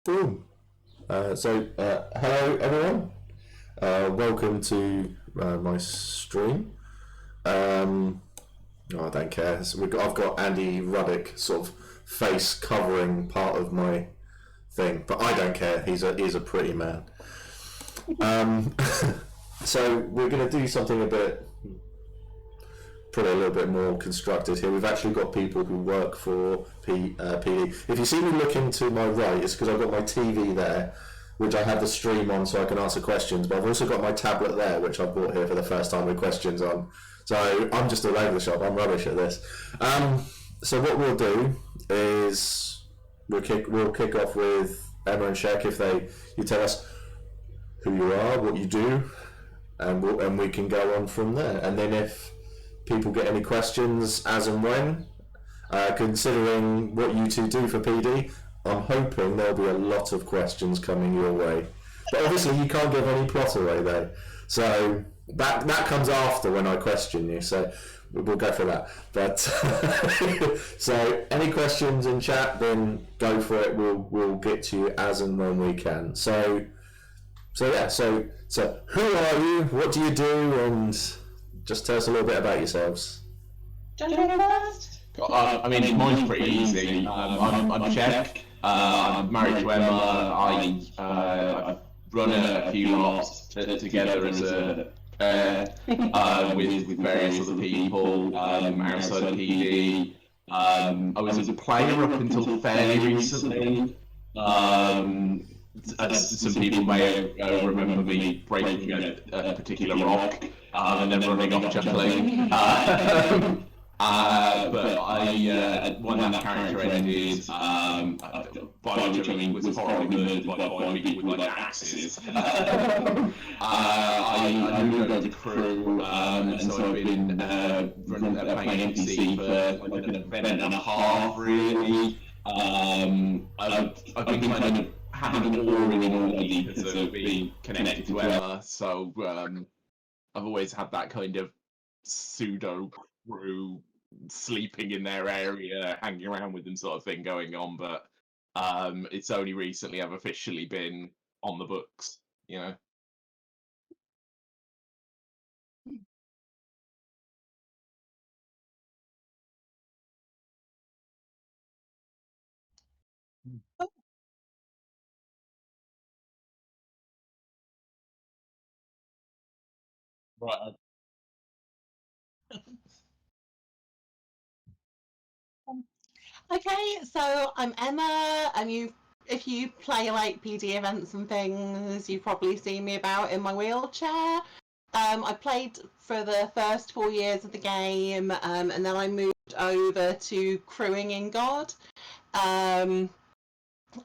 Boom. Hello everyone. Welcome to my stream. Um, I don't care. I've got Andy Ruddick sort of face covering part of my thing, but I don't care. He's a pretty man. Um, so we're going to do something probably a little bit more constructed here. We've actually got people who work for PD. If you see me looking to my right, it's because I've got my TV there, which I have the stream on so I can answer questions, but I've also got my tablet there, which I brought here for the first time with questions on. So I'm just all over the shop. I'm rubbish at this. So what we'll do is we'll kick off with Emma and Shek if you tell us who you are, what you do, and we can go on from there. And then if people get any questions as and when, considering what you two do for PD, I'm hoping there'll be a lot of questions coming your way. But obviously you can't give any plot away though. So that comes after when I question you. So we'll go for that. But so any questions in chat, then go for it. We'll get to you as and when we can. So yeah. So who are you? What do you do? And just tell us a little bit about yourselves. Do you want to go first? Mine's pretty easy. I'm Shek. I'm married to Emma. I run a few LARPs together as a pair with various other people outside of PD. I was a player up until fairly recently. As some people may remember me breaking a particular rock and then running off chuckling. But when that character ended, Biojumping was horribly murdered by people with axes. I moved over to crew, and so I've been playing NPC for like an event and a half, really. I've been kind of having an awe in already because of being connected to Emma, so I've always had that kind of pseudo crew sleeping in their area, hanging around with them sort of thing going on, but it's only recently I've officially been on the books, you know. Right. Okay, so I'm Emma, and if you play like PD events and things, you've probably seen me about in my wheelchair. I played for the first 4 years of the game, and then I moved over to crewing in God. Um,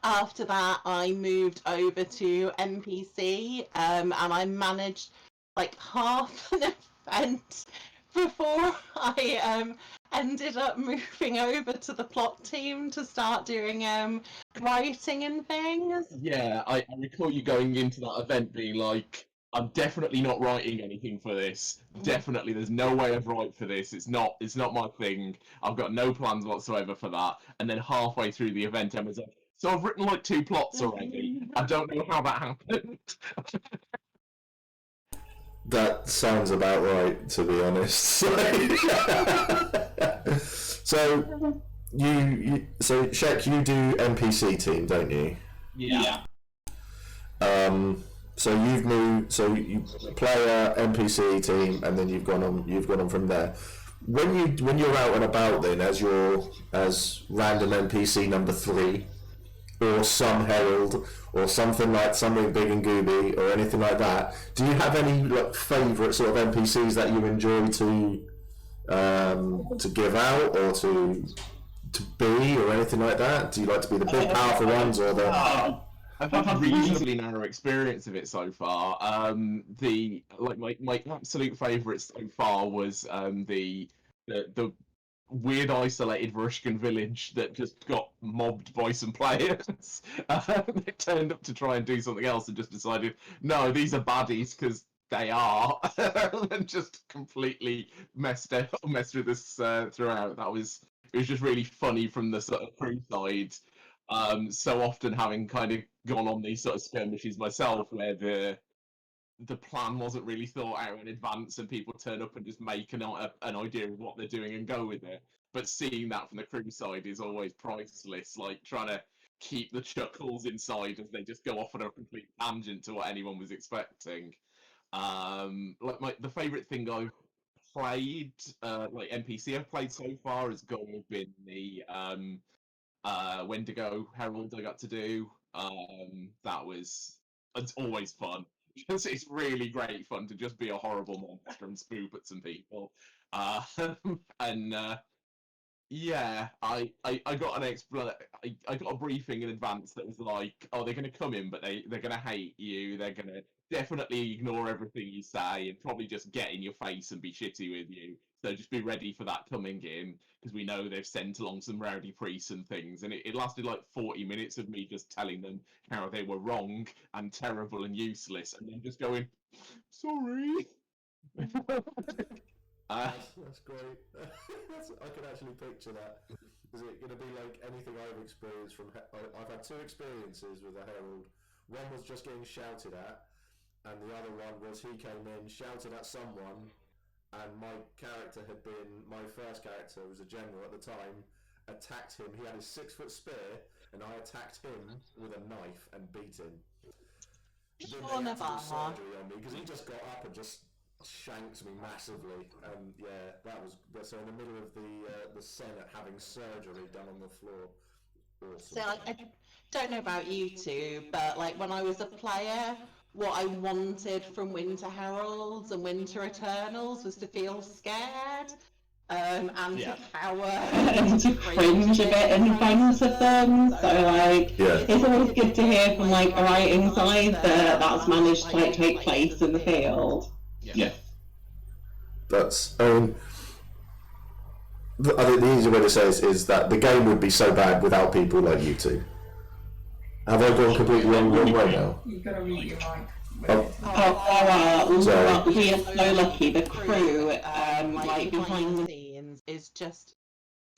After that, I moved over to NPC, and I managed like half an event before I ended up moving over to the plot team to start doing writing and things. Yeah, I recall you going into that event being like, I'm definitely not writing anything for this. Definitely, there's no way I'd write for this. It's not my thing. I've got no plans whatsoever for that. And then halfway through the event, Emma's like, so I've written like 2 plots already. I don't know how that happened. That sounds about right, to be honest. So so Shek, you do NPC team, don't you? Yeah. So you've moved. So you play a NPC team, and then you've gone on from there. When you're out and about, then as random NPC number 3, or some herald, or something big and gooby, or anything like that. Do you have any favourite sort of NPCs that you enjoy to give out or to be, or anything like that? Do you like to be the big powerful ones or the? I've had a reasonably narrow experience of it so far. My absolute favourite so far was the weird isolated Russian village that just got mobbed by some players. They turned up to try and do something else and just decided, no, these are baddies because they are, and just completely messed with us throughout. It was just really funny from the sort of crew side. So often having kind of gone on these sort of skirmishes myself, where the plan wasn't really thought out in advance, and people turn up and just make an idea of what they're doing and go with it. But seeing that from the crew side is always priceless. Like trying to keep the chuckles inside as they just go off on a complete tangent to what anyone was expecting. Like the favorite thing I've played, like NPC I've played so far has been the Wendigo Herald I got to do. It's always fun. It's really great fun to just be a horrible monster and spook at some people. And yeah, I got I got a briefing in advance that was like, oh, they're gonna come in, but they're gonna hate you. They're gonna definitely ignore everything you say and probably just get in your face and be shitty with you. So just be ready for that coming in, because we know they've sent along some rowdy priests and things. And it lasted like 40 minutes of me just telling them how they were wrong and terrible and useless, and then just going, sorry. That's great. I can actually picture that. Is it going to be like anything I've experienced from? I've had 2 experiences with a herald. One was just getting shouted at, and the other one was he came in, shouted at someone, and my first character was a general at the time, attacked him. He had his 6-foot spear, and I attacked him with a knife and beat him. Then they had to do surgery on me because he just got up and just shanks me massively, and yeah, that was so in the middle of the Senate having surgery done on the floor. Awesome. So like, I don't know about you two, but like when I was a player, what I wanted from Winter Heralds and Winter Eternals was to feel scared, and to cower and to cringe a bit in front of them. So like, it's always good to hear from like a writing side that that's managed to like take place in the field. Yeah. That's I think the easy way to say is that the game would be so bad without people like you two. Have I gone completely wrong way now? You've got to read your mic. We are so lucky. The crew, like behind the scenes, is just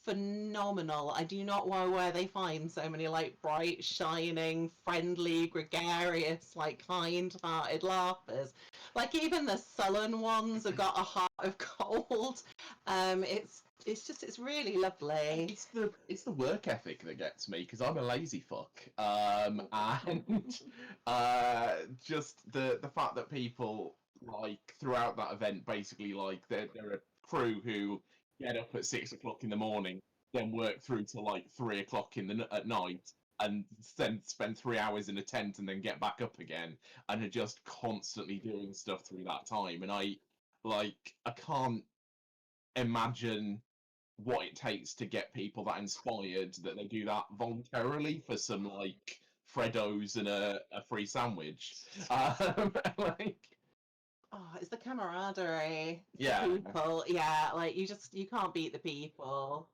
phenomenal. I do not know where they find so many like bright, shining, friendly, gregarious, like kind-hearted laughers. Like even the sullen ones have got a heart of gold. It's really lovely. It's the work ethic that gets me, because I'm a lazy fuck, and just the fact that people like throughout that event basically like they're a crew who get up at 6 o'clock in the morning, then work through to like 3 o'clock at night, and then spend 3 hours in a tent and then get back up again, and are just constantly doing stuff through that time. And I can't imagine what it takes to get people that inspired that they do that voluntarily for some like Freddos and a free sandwich. Like, oh, it's the camaraderie. Yeah. People, yeah, like you can't beat the people.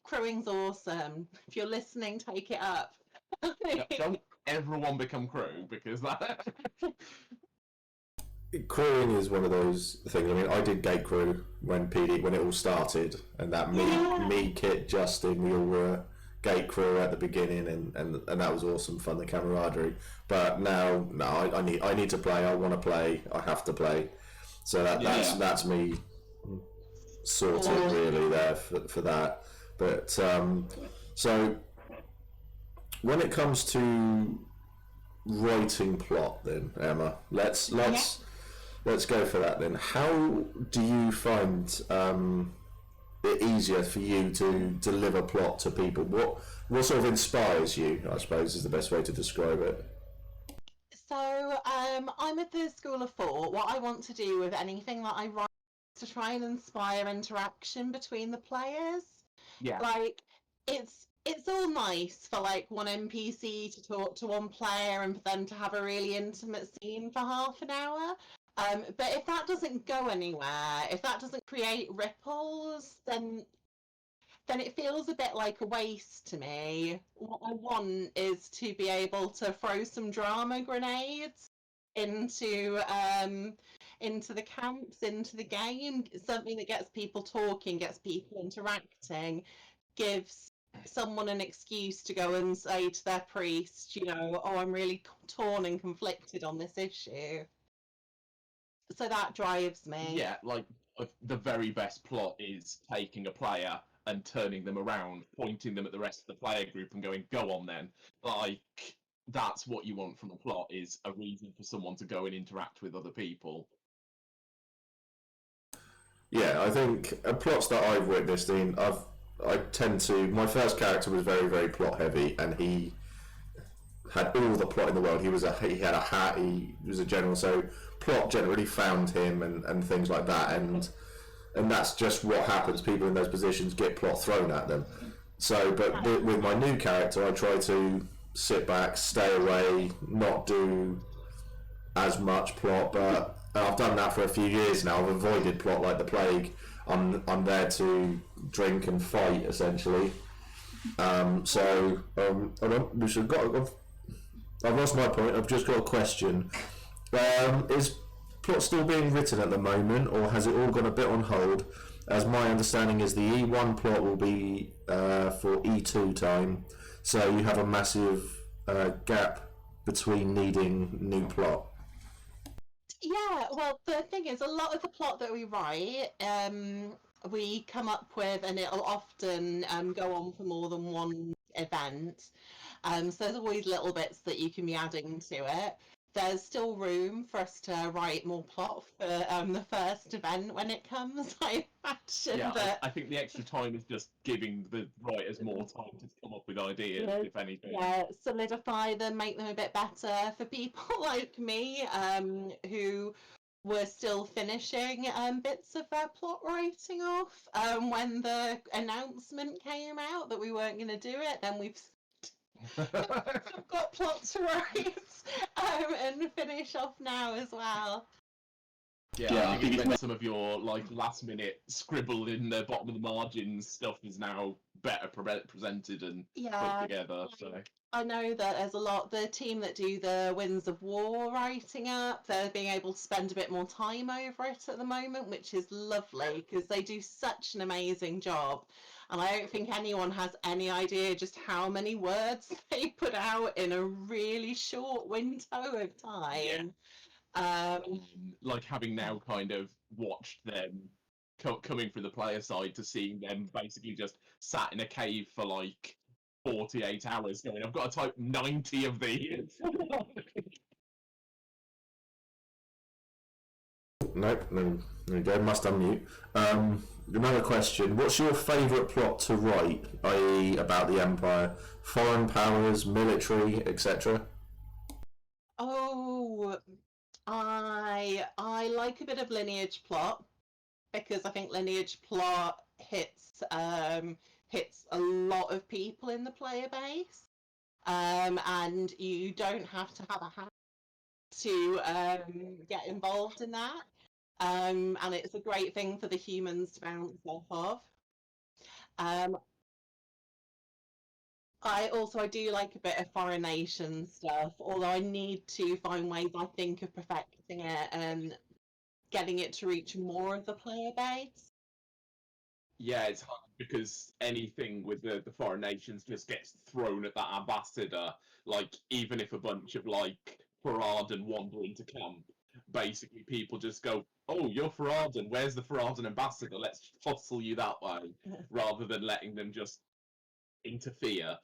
Crewing's awesome. If you're listening, take it up. Don't everyone become crew, because that. Crewing is one of those things. I mean, I did gate crew when it all started, and that me, Kit, Justin, we all were gate crew at the beginning, and that was awesome fun, the camaraderie. But now, no, I need to play. I want to play. I have to play. So that's me sorted really there for that. But so when it comes to writing plot, then Emma, let's go for that then. How do you find it easier for you to deliver plot to people? What sort of inspires you, I suppose, is the best way to describe it. So I'm at the School of Thought. What I want to do with anything that I write is to try and inspire interaction between the players. Yeah. Like it's all nice for like one NPC to talk to one player and for them to have a really intimate scene for half an hour. But if that doesn't go anywhere, if that doesn't create ripples, then it feels a bit like a waste to me. What I want is to be able to throw some drama grenades into the camps, into the game, something that gets people talking, gets people interacting, gives someone an excuse to go and say to their priest, you know, oh, I'm really torn and conflicted on this issue. So that drives me. Yeah, like the very best plot is taking a player and turning them around, pointing them at the rest of the player group and going, go on then. Like, that's what you want from a plot, is a reason for someone to go and interact with other people. Yeah, I think plots that I've witnessed in, I tend to. My first character was very, very plot heavy, and he had all the plot in the world. He had a hat. He was a general, so plot generally found him and things like that. And that's just what happens. People in those positions get plot thrown at them. So, but with my new character, I try to sit back, stay away, not do as much plot, but I've done that for a few years now. I've avoided plot like the plague. I'm there to drink and fight essentially. I've lost my point. I've just got a question. Is plot still being written at the moment, or has it all gone a bit on hold? As my understanding is, the E1 plot will be for E2 time, so you have a massive gap between needing new plot. Yeah, well, the thing is, a lot of the plot that we write, we come up with, and it'll often go on for more than one event. So there's always little bits that you can be adding to it. There's still room for us to write more plot for the first event when it comes. I imagine Yeah, that. I think the extra time is just giving the writers more time to come up with ideas, if anything. Yeah, solidify them, make them a bit better for people like me, who were still finishing bits of their plot writing off when the announcement came out that we weren't going to do it. Then we've got plot to write and finish off now as well. Yeah, I think when some of your like last minute scribble in the bottom of the margins stuff is now better presented and put together. So I know that there's a lot. The team that do the Winds of War writing up, they're being able to spend a bit more time over it at the moment, which is lovely because they do such an amazing job. And I don't think anyone has any idea just how many words they put out in a really short window of time. Like having now kind of watched them coming from the player side to seeing them basically just sat in a cave for like 48 hours going, I've got to type 90 of these. Nope, no, there you go, must unmute. Another question, what's your favourite plot to write, i.e. about the Empire? Foreign powers, military, etc.? Oh, I like a bit of lineage plot because I think lineage plot hits a lot of people in the player base, and you don't have to have a hand to get involved in that, and it's a great thing for the humans to bounce off of. I do like a bit of foreign nation stuff, although I need to find ways, I think, of perfecting it and getting it to reach more of the player base. Yeah, it's hard because anything with the foreign nations just gets thrown at that ambassador. Like, even if a bunch of, like, Faradan wander into camp, basically people just go, oh, you're Faradan, where's the Faradan ambassador? Let's hustle you that way, rather than letting them just interfere.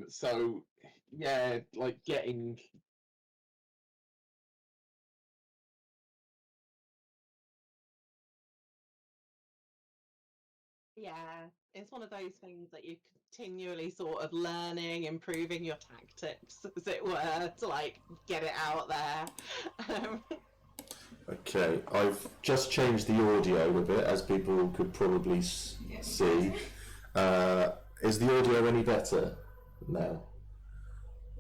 So, yeah, like, getting... Yeah, it's one of those things that you're continually sort of learning, improving your tactics, as it were, to like get it out there. Okay, I've just changed the audio a bit, as people could probably see. Is the audio any better now?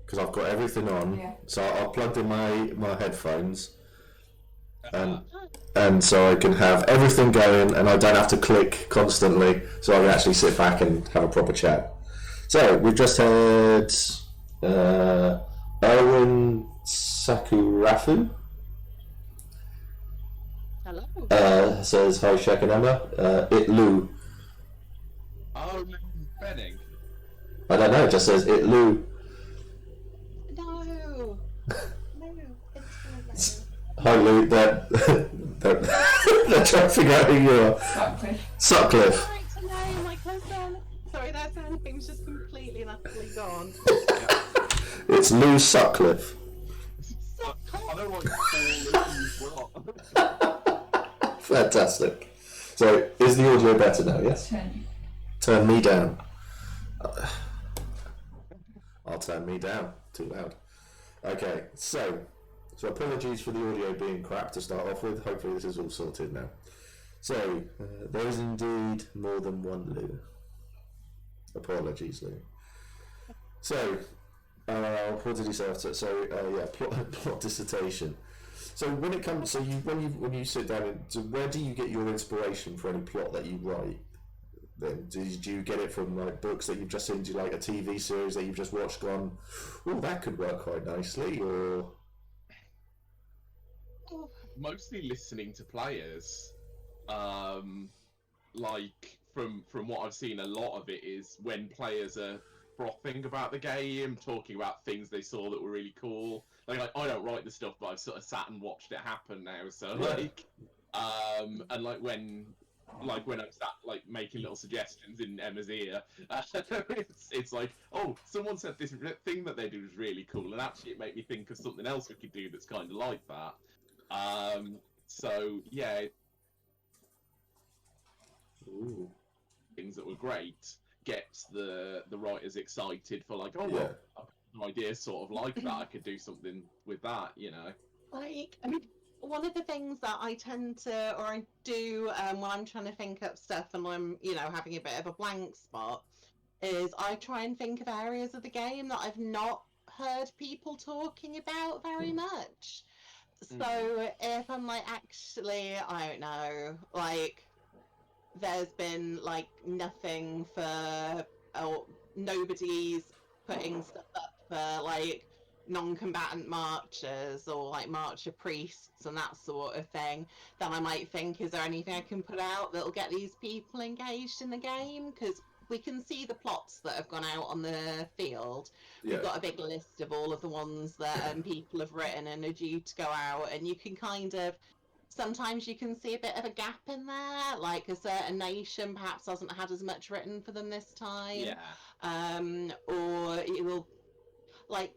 Because I've got everything on, so I've plugged in my headphones, and so I can have everything going, and I don't have to click constantly, so I can actually sit back and have a proper chat. So we've just had Erwin Sakurafu. Hello. Says hi, Shek and Emma. Itlu Oh, Benning. I don't know. It just says it, Lou. No, no, it's not. Hi, Lou. They're trying to figure out who you are. Sutcliffe. Right to know my cousin. Sorry, their surname's just completely and utterly gone. It's Lou Sutcliffe. I don't like all Fantastic. So, is the audio better now? Yes. Turn me down. I'll turn me down. Too loud. Okay, so apologies for the audio being crap to start off with. Hopefully this is all sorted now. So, there is indeed more than one Lou. Apologies, Lou. So, what did he say after? So, plot dissertation. So when it comes, so when you sit down, where do you get your inspiration for any plot that you write? Then do you get it from like books that you've just seen? Do you like a TV series that you've just watched? Gone, oh, that could work quite nicely, or mostly listening to players. Like from what I've seen, a lot of it is when players are frothing about the game, talking about things they saw that were really cool. Like I don't write the stuff, but I've sort of sat and watched it happen now. So and when I'm sat like making little suggestions in Emma's ear, it's like, oh, someone said this thing that they do is really cool, and actually it made me think of something else we could do that's kind of like that. So yeah. ooh, things that were great gets the writers excited for like, oh yeah, well, I've got an idea sort of like that. I could do something with that, you know. Like, I mean, one of the things that I tend to, or I do when I'm trying to think up stuff and I'm, having a bit of a blank spot, is I try and think of areas of the game that I've not heard people talking about very much. So if I'm like, actually, I don't know, like, there's been like nothing for, or nobody's putting stuff up for like non-combatant marchers or like marcher priests and that sort of thing, then I might think, is there anything I can put out that'll get these people engaged in the game? Because we can see the plots that have gone out on the field. yeah, We've got a big list of all of the ones that people have written and are due to go out, and you can kind of, sometimes you can see a bit of a gap in there, like a certain nation perhaps hasn't had as much written for them this time. Or you will, like,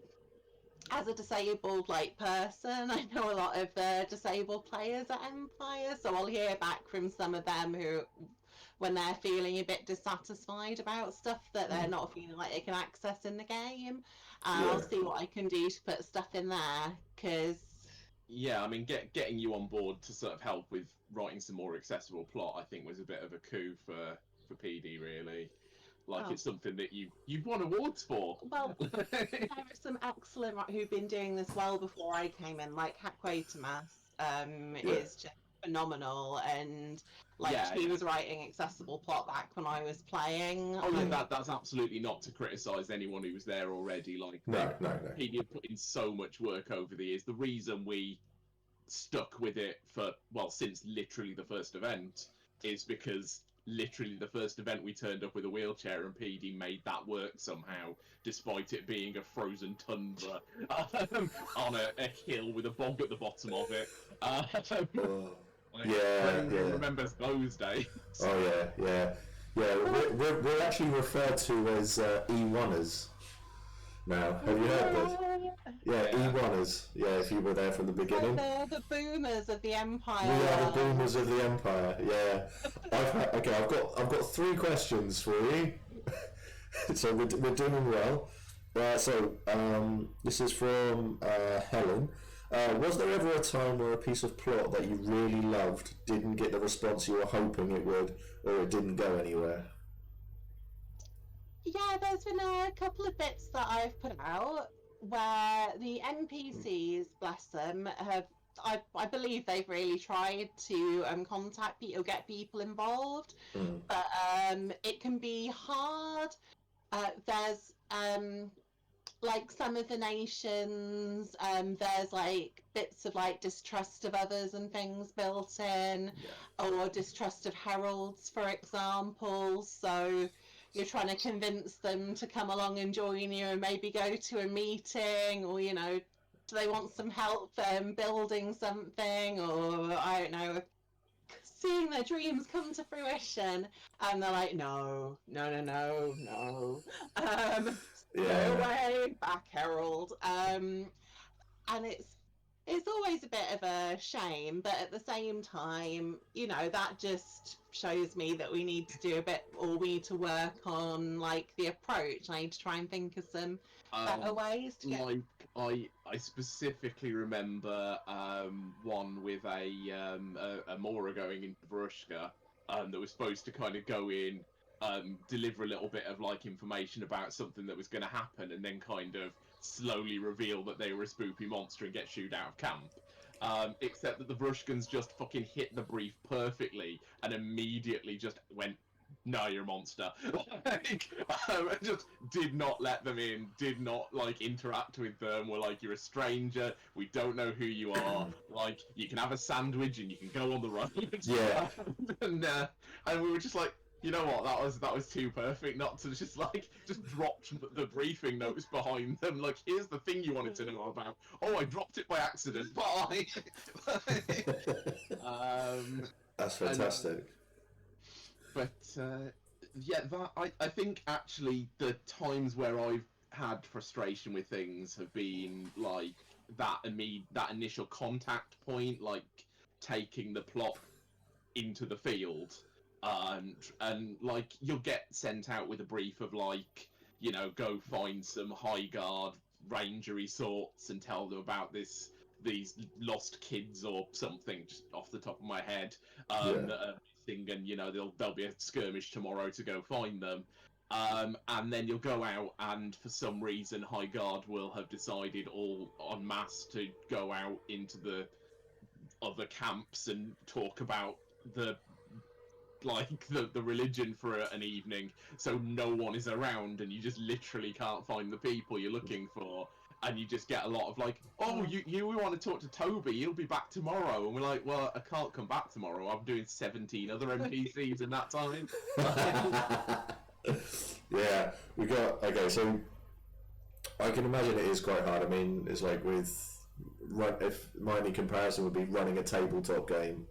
as a disabled like person, I know a lot of disabled players at Empire, so I'll hear back from some of them who, when they're feeling a bit dissatisfied about stuff that they're not feeling like they can access in the game, I'll see what I can do to put stuff in there, because yeah, I mean, getting you on board to sort of help with writing some more accessible plot, I think, was a bit of a coup for PD, really. Like, it's something that you've won awards for. Well, there are some excellent who've been doing this well before I came in, like Kat Quatermass is just phenomenal, and like he was writing accessible plot back when I was playing. Oh yeah, that's absolutely not to criticise anyone who was there already. Like, no. PD have put in so much work over the years. The reason we stuck with it for, well, since literally the first event is because literally the first event we turned up with a wheelchair and PD made that work somehow, despite it being a frozen tundra on a hill with a bog at the bottom of it. Remembers those days. Oh yeah. We're actually referred to as E1ers now. Have you heard this? Yeah, E1ers. Yeah, if you were there from the beginning. They're the boomers of the Empire. We are the boomers of the Empire. Yeah. I've got 3 questions for you. So we're doing well. This is from Helen. Was there ever a time where a piece of plot that you really loved didn't get the response you were hoping it would, or it didn't go anywhere? Yeah, there's been a couple of bits that I've put out where the NPCs, bless them, have, I believe they've really tried to contact people, get people involved, but it can be hard. There's like some of the nations, there's like bits of like distrust of others and things built in, or distrust of heralds, for example. So you're trying to convince them to come along and join you and maybe go to a meeting, or do they want some help building something, or I don't know, seeing their dreams come to fruition, and they're like, no, go away, back herald. And it's always a bit of a shame, but at the same time, that just shows me that we need to do a bit, or we need to work on like the approach. I need to try and think of some better ways to get. Like I specifically remember one with a Mora going into Varushka that was supposed to kind of go in, deliver a little bit of like information about something that was going to happen, and then kind of slowly reveal that they were a spoopy monster and get shooed out of camp. Except that the Varushkans just fucking hit the brief perfectly and immediately just went, no, you're a monster. Just did not let them in, did not like interact with them, were like, you're a stranger, we don't know who you are, like, you can have a sandwich and you can go on the road. Yeah. And we were just like, you know what, that was too perfect not to just drop the briefing notes behind them, like, here's the thing you wanted to know about. Oh, I dropped it by accident, bye. That's fantastic. But I think actually the times where I've had frustration with things have been like that initial contact point, like taking the plot into the field, and like you'll get sent out with a brief of like, go find some high guard rangery sorts and tell them about these lost kids or something, just off the top of my head, that are missing, and there'll be a skirmish tomorrow to go find them. And then you'll go out, and for some reason, High Guard will have decided all en masse to go out into the other camps and talk about the religion for an evening, so no one is around, and you just literally can't find the people you're looking for, and you just get a lot of like, oh, we want to talk to Toby, he'll be back tomorrow, and we're like, well, I can't come back tomorrow, I'm doing 17 other NPCs in that time. Yeah, okay, so I can imagine it is quite hard. I mean, it's like if my only comparison would be running a tabletop game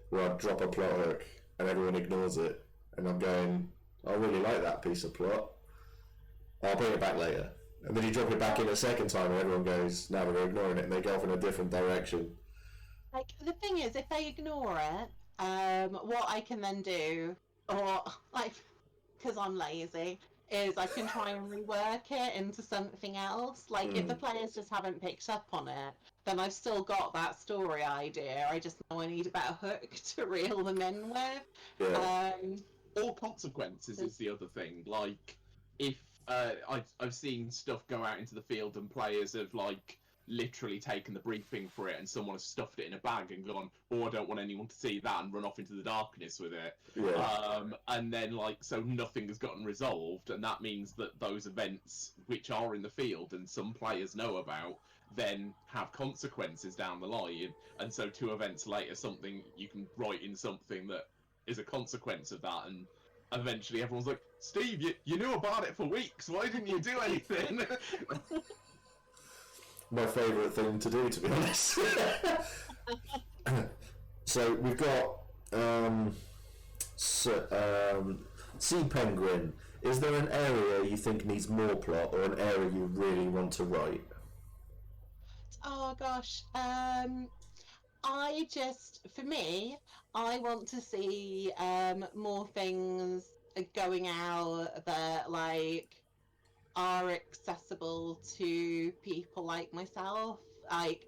where I drop a plot hook and everyone ignores it, and I'm going, I really like that piece of plot, I'll bring it back later. And then you drop it back in a second time and everyone goes, now they're ignoring it, and they go off in a different direction. Like, the thing is, if they ignore it, what I can then do, or like, because I'm lazy, is I can try and rework it into something else. Like, if the players just haven't picked up on it, then I've still got that story idea. I just know I need a better hook to reel them in with. Yeah. Or consequences is the other thing. Like, if I've seen stuff go out into the field and players have like literally taken the briefing for it, and someone has stuffed it in a bag and gone, oh, I don't want anyone to see that, and run off into the darkness with it. And then like, so nothing has gotten resolved, and that means that those events which are in the field and some players know about then have consequences down the line, and so 2 events later you can write in something that is a consequence of that, and eventually everyone's like, Steve, you knew about it for weeks, why didn't you do anything? My favourite thing to do, to be honest. So we've got Sea Penguin. Is there an area you think needs more plot, or an area you really want to write? Oh gosh, for me, I want to see more things going out that like are accessible to people like myself. Like,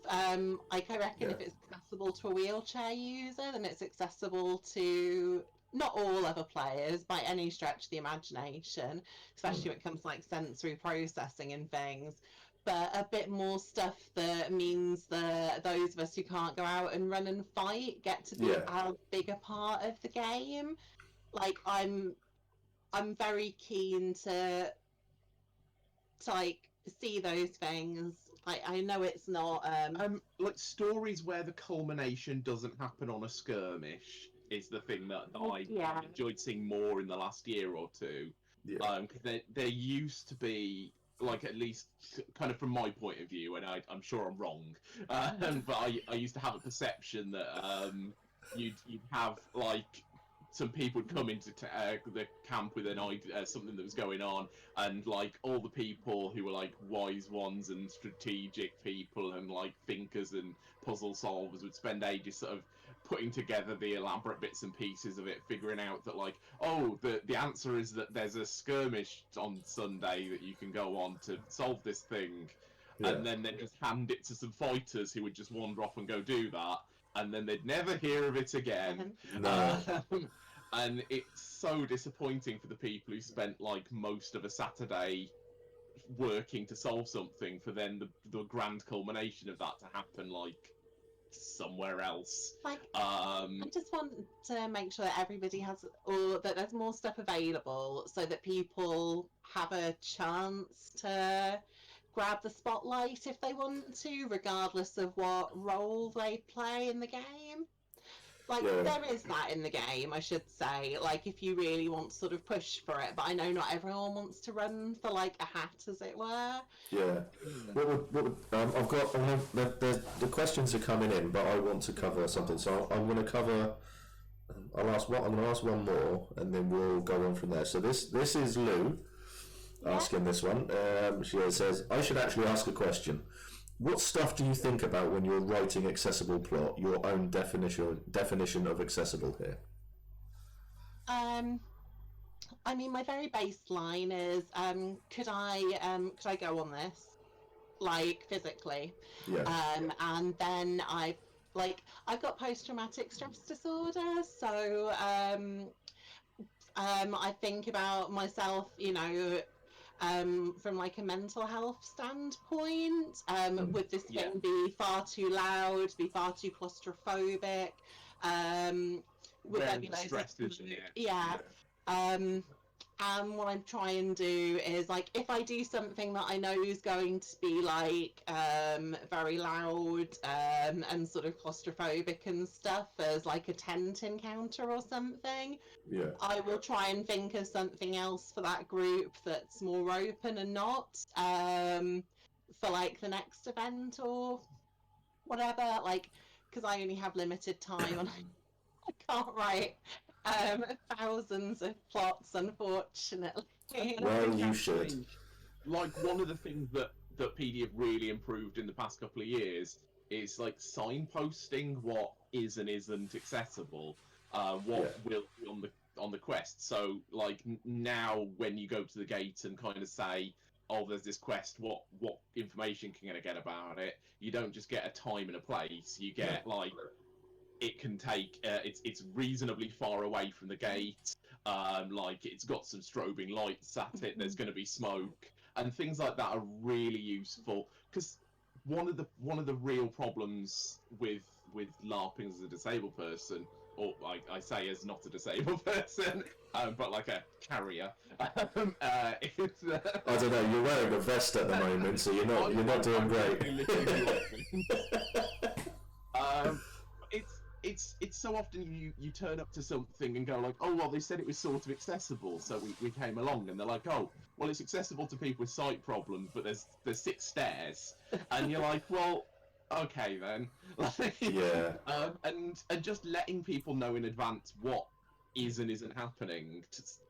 I reckon if it's accessible to a wheelchair user, then it's accessible to not all other players by any stretch of the imagination, especially when it comes to like sensory processing and things. But a bit more stuff that means that those of us who can't go out and run and fight get to be a bigger part of the game. Like, I'm very keen to like see those things. Like, I know it's not like stories where the culmination doesn't happen on a skirmish is the thing that I Yeah. enjoyed seeing more in the last year or two. Yeah. Because there used to be, like, at least kind of from my point of view, and I'm sure I'm wrong, but I used to have a perception that you'd have like some people would come into the camp with an idea, something that was going on, and like all the people who were like wise ones and strategic people and like thinkers and puzzle solvers would spend ages sort of putting together the elaborate bits and pieces of it, figuring out that like, oh, the answer is that there's a skirmish on Sunday that you can go on to solve this thing, Yeah. and then they just hand it to some fighters who would just wander off and go do that, and then they'd never hear of it again. No. And it's so disappointing for the people who spent like most of a Saturday working to solve something, for then the grand culmination of that to happen like somewhere else. Like, I just want to make sure that everybody has, or that there's more stuff available so that people have a chance to grab the spotlight if they want to, regardless of what role they play in the game. Like, Yeah. there is that in the game, I should say, like, if you really want to sort of push for it, but I know not everyone wants to run for, like, a hat, as it were. Yeah. What would, I've got, the questions are coming in, but I want to cover something, so I'm going to cover, I'm going to ask one more, and then we'll go on from there. So this is Lou asking this one. She says, I should actually ask a question. What stuff do you think about when you're writing accessible plot? Your own definition of accessible here. I mean, my very baseline is, could I go on this, like, physically? Yeah. And then I've got post-traumatic stress disorder, so I think about myself, you know, from like a mental health standpoint, would this thing be far too loud, be far too claustrophobic? Would there be loads of yeah. And what I'm trying to do is, like, if I do something that I know is going to be like very loud and sort of claustrophobic and stuff, as like a tent encounter or something, Yeah. I will try and think of something else for that group that's more open and not for like the next event or whatever, like, because I only have limited time and I can't write thousands of plots, unfortunately. Well, you should. Like, one of the things that PD have really improved in the past couple of years is like signposting what is and isn't accessible, what will be on the quest. So like now when you go to the gate and kind of say, oh, there's this quest, what information can I get about it, you don't just get a time and a place, you get like, it can take it's reasonably far away from the gate, like it's got some strobing lights at it, there's going to be smoke, and things like that are really useful, because one of the real problems with LARPing as a disabled person, or I say as not a disabled person, but like a carrier, it's, I don't know, you're wearing a vest at the moment, so you're not doing great. It's so often you turn up to something and go like, oh, well, they said it was sort of accessible, so we came along, and they're like, oh, well, it's accessible to people with sight problems, but there's 6 stairs, and you're like, well, okay then. Yeah. And just letting people know in advance what is and isn't happening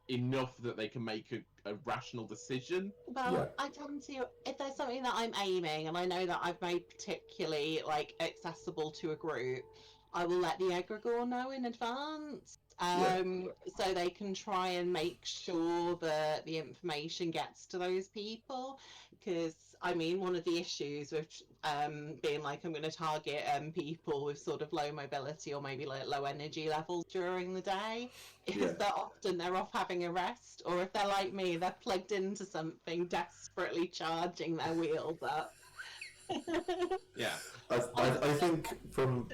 enough that they can make a rational decision. Well, Yeah. I tend to, if there's something that I'm aiming and I know that I've made particularly like accessible to a group, I will let the egregore know in advance, so they can try and make sure that the information gets to those people. Because I mean, one of the issues with being like, I'm going to target people with sort of low mobility or maybe like low energy levels during the day, is that often they're off having a rest, or if they're like me, they're plugged into something, desperately charging their wheels up. Yeah, I think from.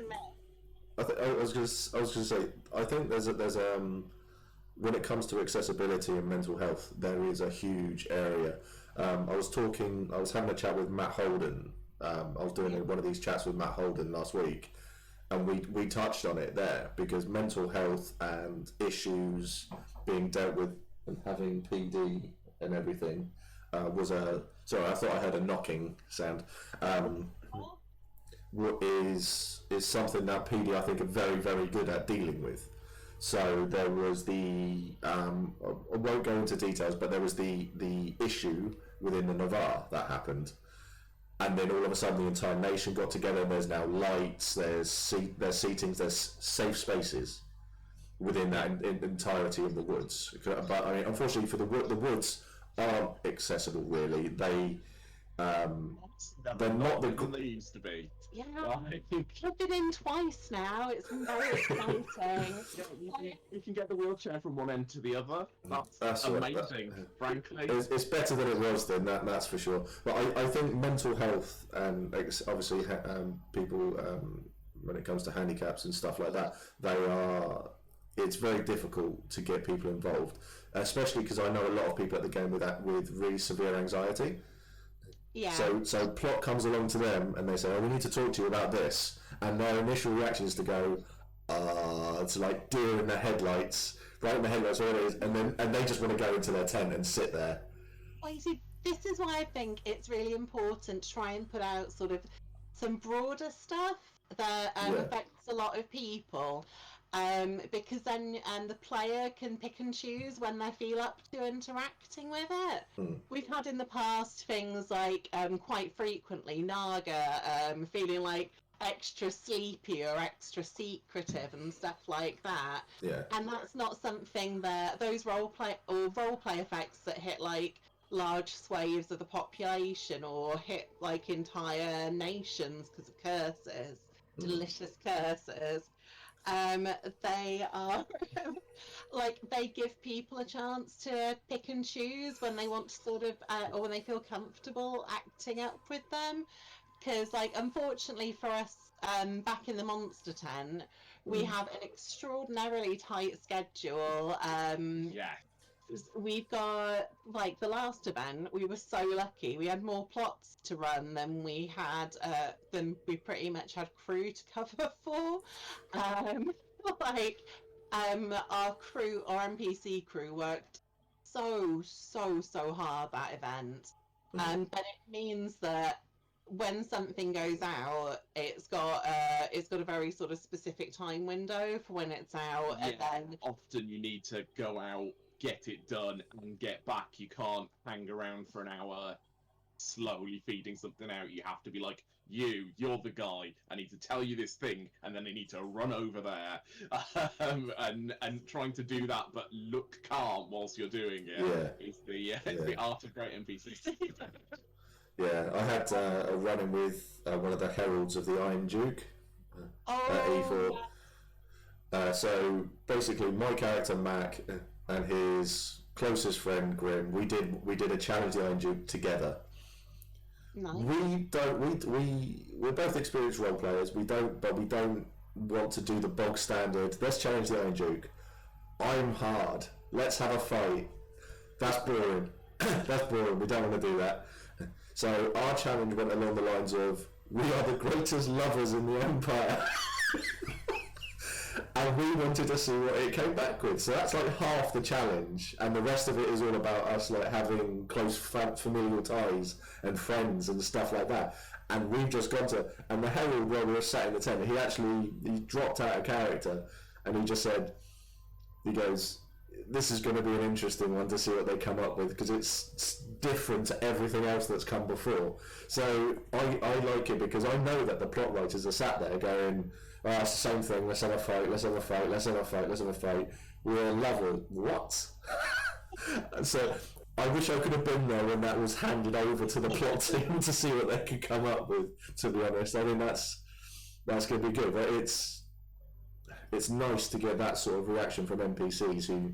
I was going to say, I think there's when it comes to accessibility and mental health, there is a huge area. I was having a chat with Matt Holden. I was doing one of these chats with Matt Holden last week, and we touched on it there because mental health and issues being dealt with and having PD and everything was a. Sorry, I thought I heard a knocking sound. Is something that PD I think are very good at dealing with. So there was the I won't go into details, but there was the issue within the Navarre that happened, and then all of a sudden the entire nation got together. And there's now lights, there's seatings, there's safe spaces within that entirety of the woods. But I mean, unfortunately for the woods aren't accessible really. They're not the they used to be. Yeah, I've been in twice now. It's been very exciting. You can get the wheelchair from one end to the other. That's amazing, frankly. It's better than it was then, that's for sure. But I think mental health and obviously people, when it comes to handicaps and stuff like that, it's very difficult to get people involved, especially because I know a lot of people at the game with really severe anxiety. Yeah. So plot comes along to them and they say, "Oh, we need to talk to you about this," and their initial reaction is to go, it's like deer in the headlights, right in the headlights, all it is, and they just want to go into their tent and sit there. Well, you see, this is why I think it's really important to try and put out sort of some broader stuff that affects a lot of people. Because then the player can pick and choose when they feel up to interacting with it. We've had in the past things like quite frequently Naga feeling like extra sleepy or extra secretive and stuff like that. Yeah. And that's not something that those role play effects that hit like large swathes of the population or hit like entire nations because of curses, delicious curses. They are like they give people a chance to pick and choose when they want to sort of or when they feel comfortable acting up with them, because like unfortunately for us back in the monster tent we have an extraordinarily tight schedule. We've got like the last event we were so lucky we had more plots to run than we pretty much had crew to cover for. Our crew, our NPC crew worked so hard that event. But it means that when something goes out, it's got a very sort of specific time window for when it's out, and then often you need to go out, get it done, and get back. You can't hang around for an hour slowly feeding something out. You have to be like, you're the guy. I need to tell you this thing, and then I need to run over there, and trying to do that but look calm whilst you're doing it is the art of great NPCs. Yeah, I had a run-in with one of the heralds of the Iron Duke at E4. So basically, my character Mac and his closest friend Grim, we did a challenge the Iron Duke together. Nice. We're both experienced role players. We don't want to do the bog standard. Let's challenge the Iron Duke. I'm hard. Let's have a fight. That's boring. That's boring. We don't want to do that. So our challenge went along the lines of, we are the greatest lovers in the Empire. And we wanted to see what it came back with. So that's like half the challenge, and the rest of it is all about us like having close familial ties and friends and stuff like that. And we've just gone to, and the herald, while we were sat in the tent, he dropped out of character, and he just said, he goes, "This is going to be an interesting one to see what they come up with, because it's different to everything else that's come before." So I like it because I know that the plot writers are sat there going, "Oh, it's the same thing, let's have a fight, let's have a fight, let's have a fight, let's have a fight. We're in love with what?" So I wish I could have been there when that was handed over to the plot team to see what they could come up with, to be honest. I mean, that's going to be good, but it's nice to get that sort of reaction from NPCs who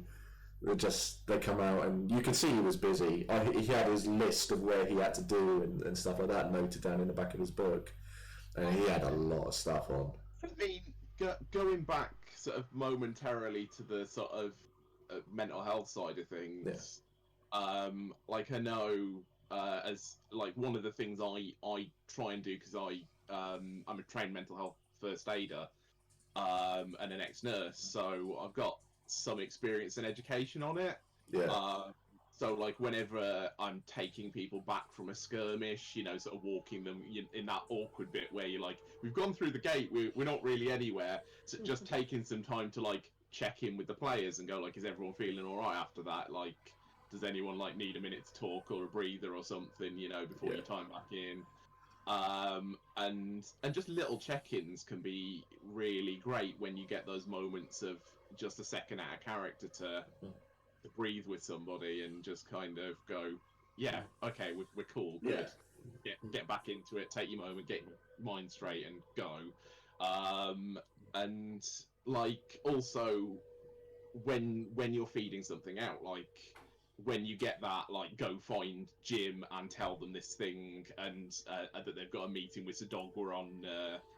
they come out, and you can see he was busy. He had his list of where he had to do and stuff like that noted down in the back of his book, and he had a lot of stuff on. I mean, going back sort of momentarily to the sort of mental health side of things, like I know as like one of the things I try and do, because I'm a trained mental health first aider, and an ex-nurse, so I've got some experience and education on it. Yeah. So like whenever I'm taking people back from a skirmish, you know, sort of walking them in that awkward bit where you're like, we've gone through the gate, we're not really anywhere. So just taking some time to like check in with the players and go like, is everyone feeling all right after that? Like, does anyone like need a minute to talk or a breather or something, you know, before you time back in? And just little check-ins can be really great when you get those moments of just a second out of character to breathe with somebody and just kind of go, yeah, okay, we're cool, good. Get back into it, take your moment, get your mind straight, and go. And like also when you're feeding something out, like when you get that, like go find Jim and tell them this thing, and that they've got a meeting with the dog. We're on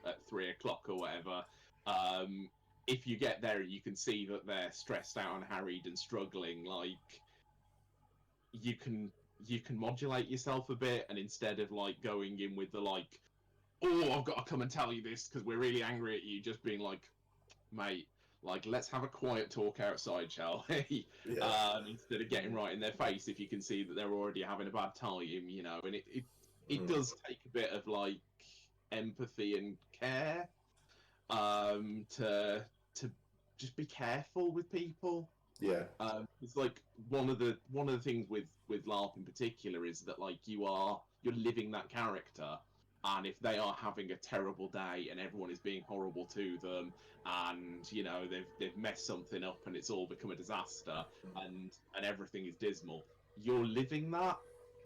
at 3 o'clock or whatever. Um, if you get there and you can see that they're stressed out and harried and struggling, like you can modulate yourself a bit, and instead of like going in with the like, oh, I've got to come and tell you this because we're really angry at you, just being like, mate, like let's have a quiet talk outside, shall we? Instead of getting right in their face, if you can see that they're already having a bad time, you know, and it does take a bit of like empathy and care, to just be careful with people. Yeah. It's like one of the things with LARP in particular is that like you're living that character, and if they are having a terrible day and everyone is being horrible to them, and you know they've messed something up and it's all become a disaster, and everything is dismal, you're living that.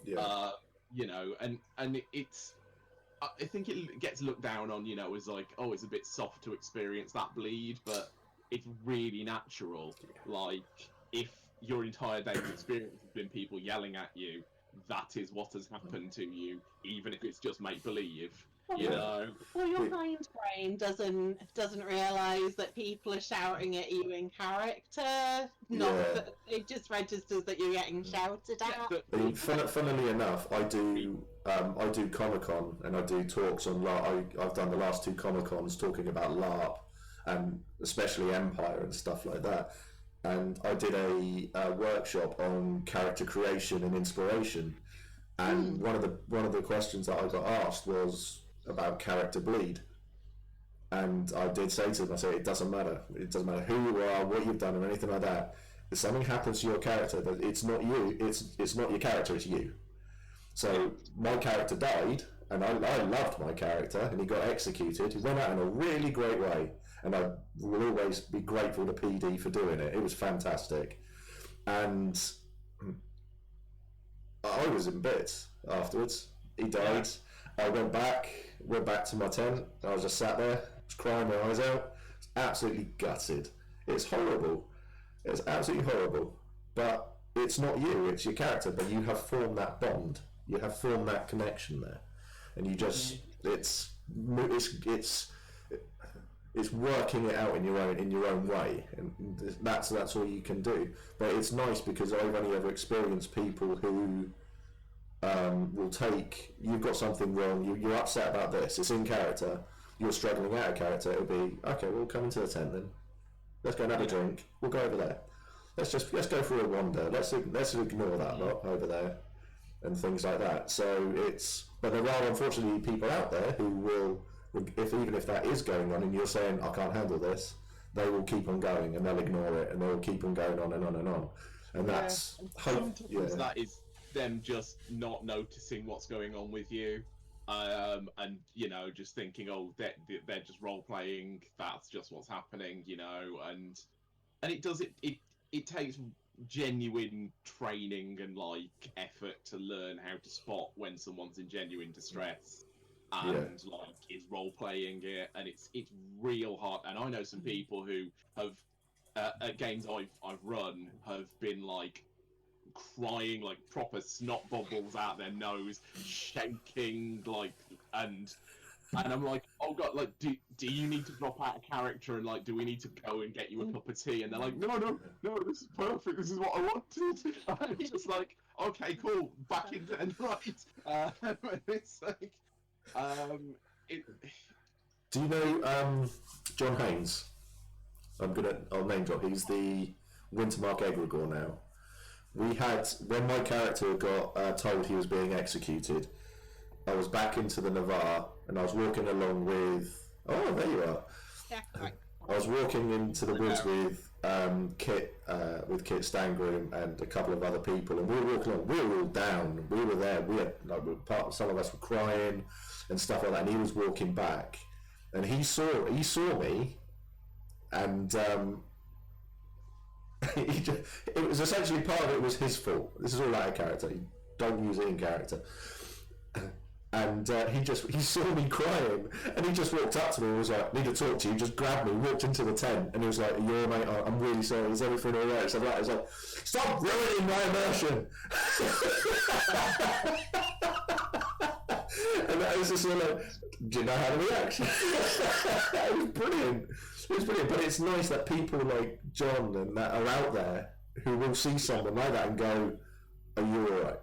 Yeah. Uh, you know, and it's I think it gets looked down on, you know, as like, oh, it's a bit soft to experience that bleed, but it's really natural. Like, if your entire day's experience has been people yelling at you, that is what has happened to you, even if it's just make believe, you Yeah. know? Well, your hindbrain doesn't realise that people are shouting at you in character. Not Yeah. that it just registers that you're getting shouted at. I mean, funnily enough, I do Comic Con and I do talks on LARP. I've done the last two Comic Cons talking about LARP and especially Empire and stuff like that. And I did a workshop on character creation and inspiration. And one of the questions that I got asked was about character bleed. And I did say to them, I say, it doesn't matter. It doesn't matter who you are, what you've done, or anything like that. If something happens to your character, that it's not you. It's not your character. It's you. So my character died, and I loved my character, and he got executed. He went out in a really great way, and I will always be grateful to PD for doing it. It was fantastic, and I was in bits afterwards. He died. I went back to my tent. I was just sat there, just crying my eyes out. Absolutely gutted. It's horrible. It's absolutely horrible. But it's not you. It's your character. But you have formed that bond. You have formed that connection there, and you just it's working it out in your own way, and that's all you can do. But it's nice because I've only ever experienced people who will take, you've got something wrong, you're upset about this, it's in character, you're struggling out of character, it'll be, okay, we'll come into the tent then, let's go and have a drink, we'll go over there, let's go for a wander, let's ignore that lot over there, and things like that. So but there are unfortunately people out there who will, even if that is going on and you're saying, I can't handle this, they will keep on going and they'll ignore it and they'll keep on going on and on and on. And that's sometimes that is them just not noticing what's going on with you, and you know, just thinking, oh, they're just role playing. That's just what's happening, you know. And it takes genuine training and like effort to learn how to spot when someone's in genuine distress and like is role playing it, and it's real hard. And I know some people who have at games I've run have been like crying, like proper snot bubbles out their nose, shaking, like, and I'm like, oh god, like, do you need to drop out of character, and like, do we need to go and get you a cup of tea? And they're like, no, this is perfect, this is what I wanted. I'm just like, okay, cool, back in then, right? It's like, it Do you know John Haynes? I'll name drop. He's the Wintermark Egregore now. We had, when my character got told he was being executed, I was back into the Navarre and I was walking along with. Oh, there you are. Yeah, right. I was walking into the woods with Kit Stangroom and a couple of other people, and we were walking along. We were all down. We were there. We had some of us were crying and stuff like that. And he was walking back, and he saw me, and it was essentially part of it was his fault. This is all out of character. Don't use it in character. And he saw me crying, and he just walked up to me and was like, "Need to talk to you." Just grabbed me, walked into the tent, and he was like, "You're mate. I'm really sorry. Is everything all right?" So I was like, "Stop ruining my immersion." And I was just like, didn't know how to react. It was brilliant. It was brilliant. But it's nice that people like John and that are out there who will see someone like that and go, "Are you all right?"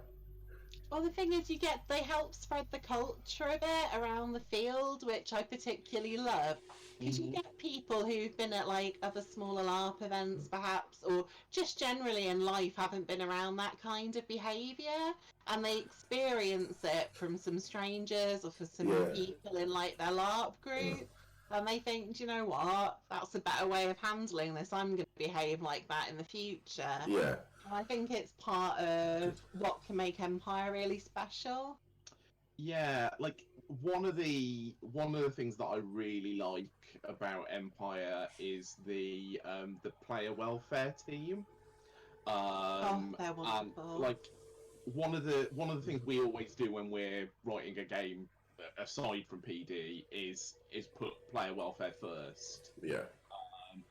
Well, the thing is, they help spread the culture a bit around the field, which I particularly love. Because you get people who've been at like other smaller LARP events, perhaps, or just generally in life haven't been around that kind of behaviour, and they experience it from some strangers or for some people in like their LARP group, and they think, do you know what? That's a better way of handling this. I'm going to behave like that in the future. Yeah. I think it's part of what can make Empire really special. Yeah, like one of the things that I really like about Empire is the player welfare team. They're wonderful. And like one of the things we always do when we're writing a game, aside from PD, is put player welfare first. Yeah.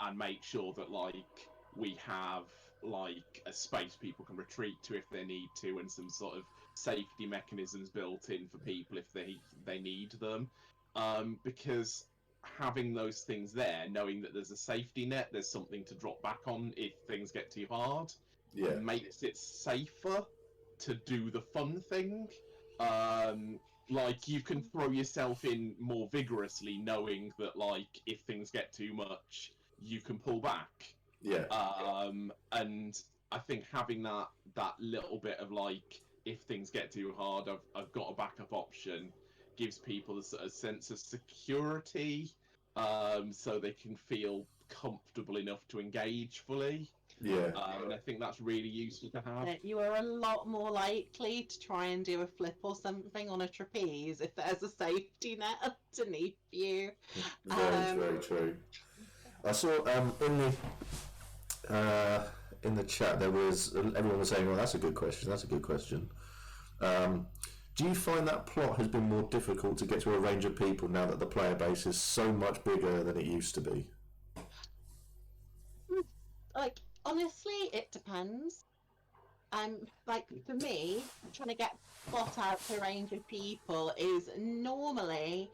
And make sure that like we have like a space people can retreat to if they need to, and some sort of safety mechanisms built in for people if they need them, because having those things there, knowing that there's a safety net, there's something to drop back on if things get too hard, makes it safer to do the fun thing. Like you can throw yourself in more vigorously knowing that like if things get too much you can pull back. Yeah. And I think having that little bit of like, if things get too hard, I've got a backup option, gives people a sense of security, so they can feel comfortable enough to engage fully. Yeah. And I think that's really useful to have. You are a lot more likely to try and do a flip or something on a trapeze if there's a safety net underneath you. Very true. I saw in the chat there was everyone was saying, "Well, that's a good question. That's a good question." Do you find that plot has been more difficult to get to a range of people now that the player base is so much bigger than it used to be? Like, honestly, it depends. Like for me, trying to get plot out to a range of people is normally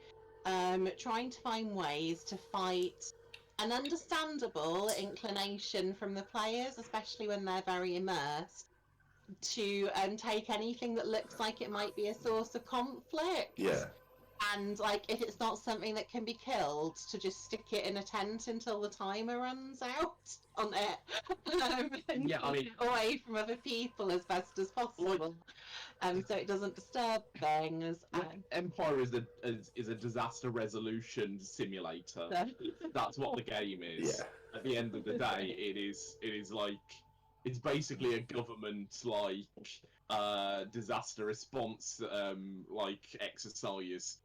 trying to find ways to fight an understandable inclination from the players, especially when they're very immersed, to take anything that looks like it might be a source of conflict. Yeah. And like, if it's not something that can be killed, to just stick it in a tent until the timer runs out on it, and Yeah, I mean, keep it away from other people as best as possible, so it doesn't disturb things. Empire is a disaster resolution simulator. That's what the game is. Yeah. At the end of the day, it is like, it's basically a government like disaster response like exercise,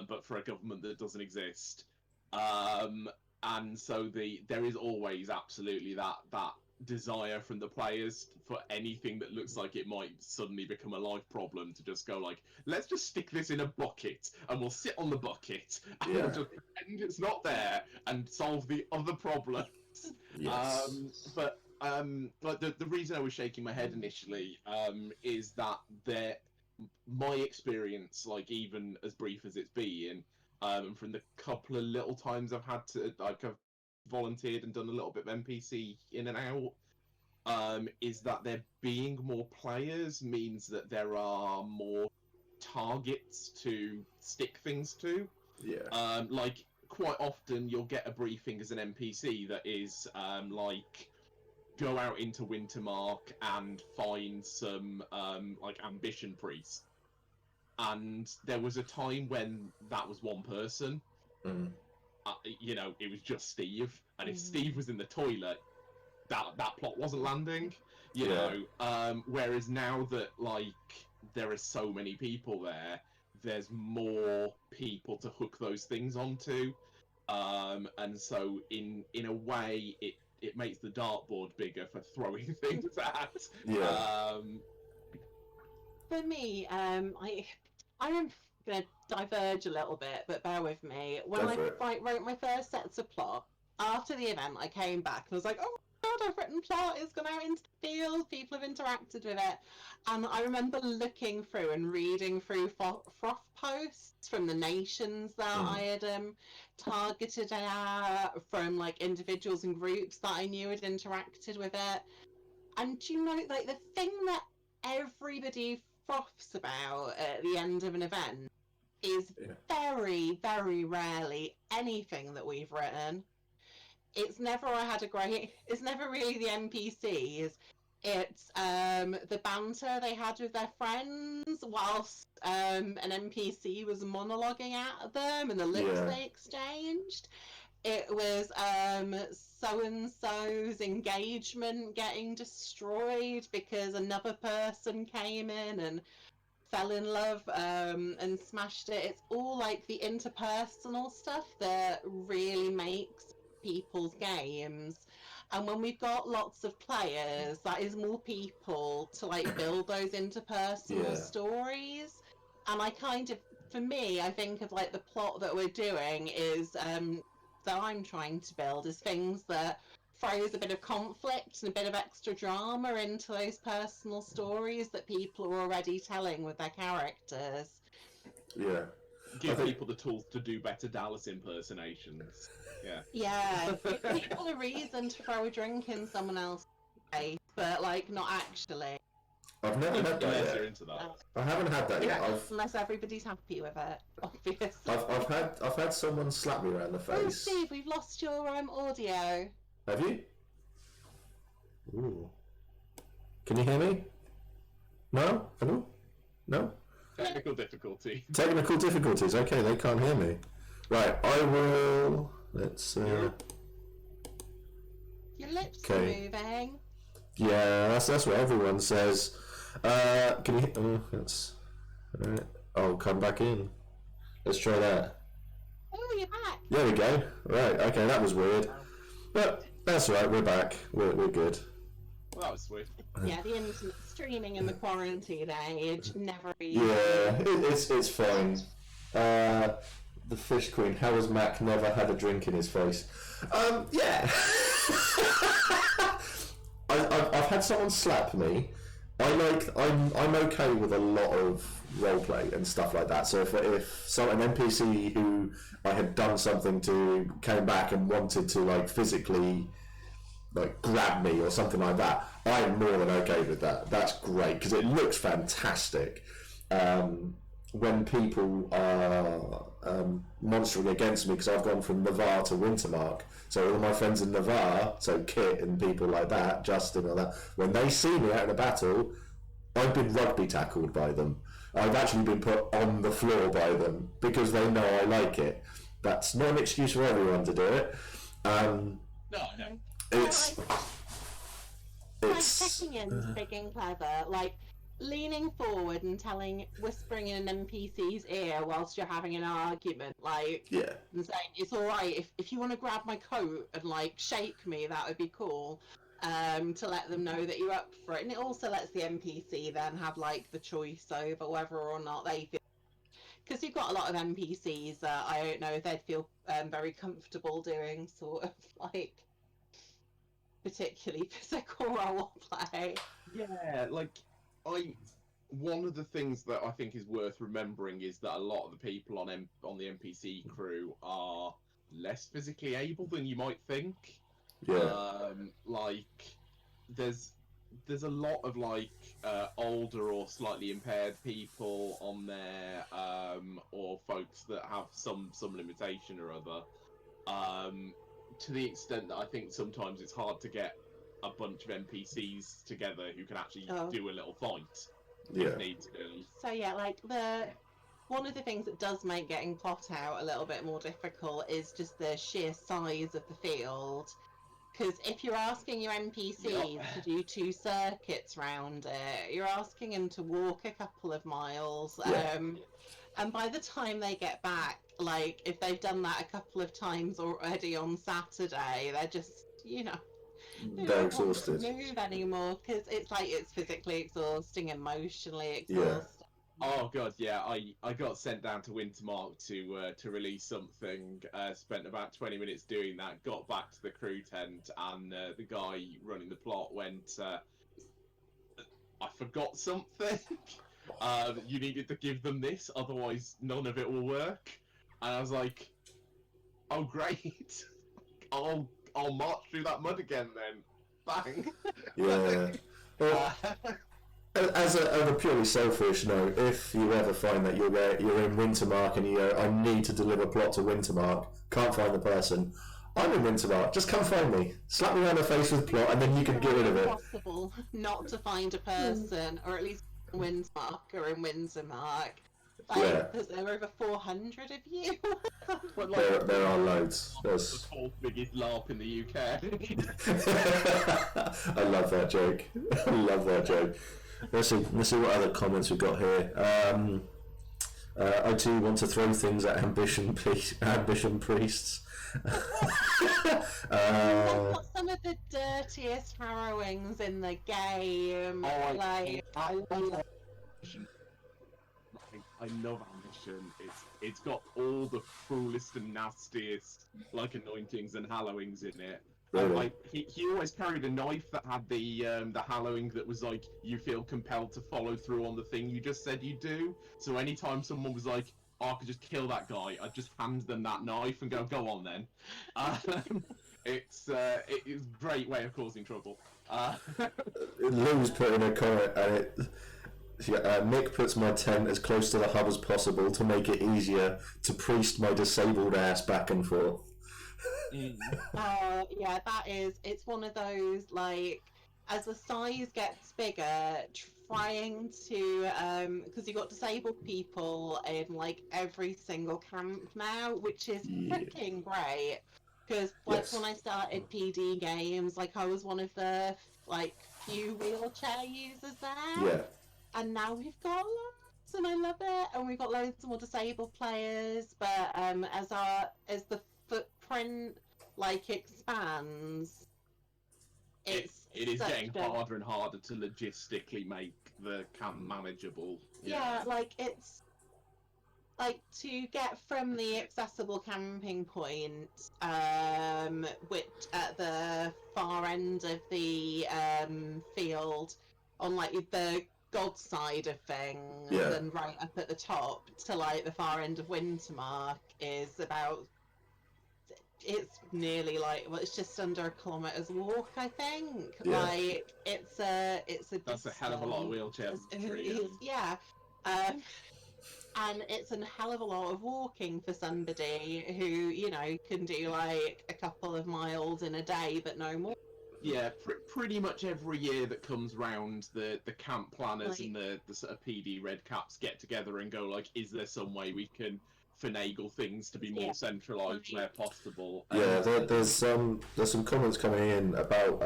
but for a government that doesn't exist. And so there is always absolutely that desire from the players for anything that looks like it might suddenly become a life problem to just go like, let's just stick this in a bucket and we'll sit on the bucket and we'll just pretend it's not there and solve the other problems. Yes. But like the reason I was shaking my head initially is that my experience, like even as brief as it's been, from the couple of little times I've had to I've volunteered and done a little bit of NPC in and out, is that there being more players means that there are more targets to stick things to. Yeah. Like quite often you'll get a briefing as an NPC that is like, go out into Wintermark and find some like ambition priests. And there was a time when that was one person. You know, it was just Steve, and if Steve was in the toilet, that plot wasn't landing. You know, whereas now that like there are so many people there, there's more people to hook those things onto, and so in a way it makes the dartboard bigger for throwing things at. For me, I'm going to diverge a little bit, but bear with me. When I wrote my first sets of plot, after the event, I came back and was like, oh my god, I've written plot, it's gone out into the field, people have interacted with it. And I remember looking through and reading through froth posts from the nations that I had targeted from like individuals and groups that I knew had interacted with it. And do you know, like, the thing that everybody froths about at the end of an event is very, very rarely anything that we've written. It's never it's never really the NPCs. It's the banter they had with their friends whilst an NPC was monologuing at them and the looks they exchanged. It was so-and-so's engagement getting destroyed because another person came in and fell in love and smashed it. It's all like the interpersonal stuff that really makes people's games. And when we've got lots of players, that is more people to like build those interpersonal stories. And I kind of, for me, I think of like the plot that we're doing is that I'm trying to build is things that throws a bit of conflict and a bit of extra drama into those personal stories that people are already telling with their characters. Yeah. Give people the tools to do better Dallas impersonations. Yeah. Yeah, give people a reason to throw a drink in someone else's face, but like not actually. I've never had that Unless yet. you're into that. I haven't had that yet. Unless everybody's happy with it, obviously. I've had someone slap me around the face. Oh, Steve, we've lost your audio. Have you? Ooh. Can you hear me? No? Hello? No? Technical difficulty. Technical difficulties. Okay, they can't hear me. Right, I will. Let's. Your lips are moving. Yeah, that's what everyone says. Can you? Oh, that's. Alright. Oh, come back in. Let's try that. Oh, you're back. There we go. Right. Okay, that was weird. But that's right. We're back. We're good. Well, that was sweet. Yeah, the internet streaming in the quarantine age never. Yeah, it's fine. The Fish Queen. How has Mac never had a drink in his face? Yeah. I've had someone slap me. I'm okay with a lot of roleplay and stuff like that. So if an NPC who I had done something to came back and wanted to like physically like grab me or something like that, I am more than okay with that. That's great because it looks fantastic. When people are monstering against me because I've gone from Navarre to Wintermark, so all of my friends in Navarre, so Kit and people like that, Justin and that, when they see me out in a battle, I've been rugby tackled by them. I've actually been put on the floor by them because they know I like it. That's not an excuse for everyone to do it. No. It's like checking in, big and clever, like leaning forward and whispering in an NPC's ear whilst you're having an argument, like, and saying it's all right if you want to grab my coat and like shake me, that would be cool. To let them know that you're up for it, and it also lets the NPC then have like the choice over whether or not they feel. Because you've got a lot of NPCs that I don't know if they'd feel very comfortable doing sort of like particularly physical role play. Yeah, like one of the things that I think is worth remembering is that a lot of the people on the NPC crew are less physically able than you might think. Yeah. Like there's a lot of like older or slightly impaired people on there, or folk mechanics that have some limitation or other. To the extent that I think sometimes it's hard to get a bunch of NPCs together who can actually do a little fight if needs be. So yeah, like one of the things that does make getting plot out a little bit more difficult is just the sheer size of the field. Because if you're asking your NPCs to do 2 circuits round it, you're asking them to walk a couple of miles. And by the time they get back, like, if they've done that a couple of times already on Saturday, they're just, they're exhausted. Don't move anymore, because it's physically exhausting, emotionally exhausting. Oh god, yeah. I got sent down to Wintermark to release something. Spent about 20 minutes doing that. Got back to the crew tent, and the guy running the plot went, "I forgot something. You needed to give them this, otherwise none of it will work." And I was like, "Oh great, I'll march through that mud again then. Bang." Yeah. Well, as a purely selfish note, if you ever find that you're in Wintermark and you go, I need to deliver plot to Wintermark, can't find the person, I'm in Wintermark, just come find me. Slap me around the face with plot and then you can get rid of it. It's impossible not to find a person, or at least in Wintermark or in Wintermark. Because there are over 400 of you. But there are loads. There's the 4th biggest LARP in the UK. I love that joke. I love that joke. Let's see what other comments we've got here. I too want to throw things at ambition priests. Got some of the dirtiest harrowings in the game. I love ambition. It's got all the cruelest and nastiest anointings and hallowings in it. Really? He always carried a knife that had the hallowing that was like, you feel compelled to follow through on the thing you just said you do. So anytime someone was like, oh, I could just kill that guy, I'd just hand them that knife and go on then. It's a great way of causing trouble. Lou's put in a comment, and Nick puts my tent as close to the hub as possible to make it easier to priest my disabled ass back and forth. Yeah, it's one of those, as the size gets bigger, trying to, because you've got disabled people in, every single camp now, which is freaking great, because, when I started PD games, I was one of the, few wheelchair users there. Yeah. And now we've got loads, and I love it, and we've got loads more disabled players, but, as the footprint expands, it is getting harder and harder to logistically make the camp manageable. Yeah, it's to get from the accessible camping point, which at the far end of the field, on the God side of things, and right up at the top to the far end of Wintermark is about. It's nearly it's just under a kilometre's walk, I think. Yeah. It's a. That's a hell of a lot of wheelchairs. And it's a hell of a lot of walking for somebody who can do a couple of miles in a day, but no more. Yeah, pretty much every year that comes round, the camp planners and the sort of PD red caps get together and go is there some way we can finagle things to be more centralised where possible? Yeah, there's some comments coming in about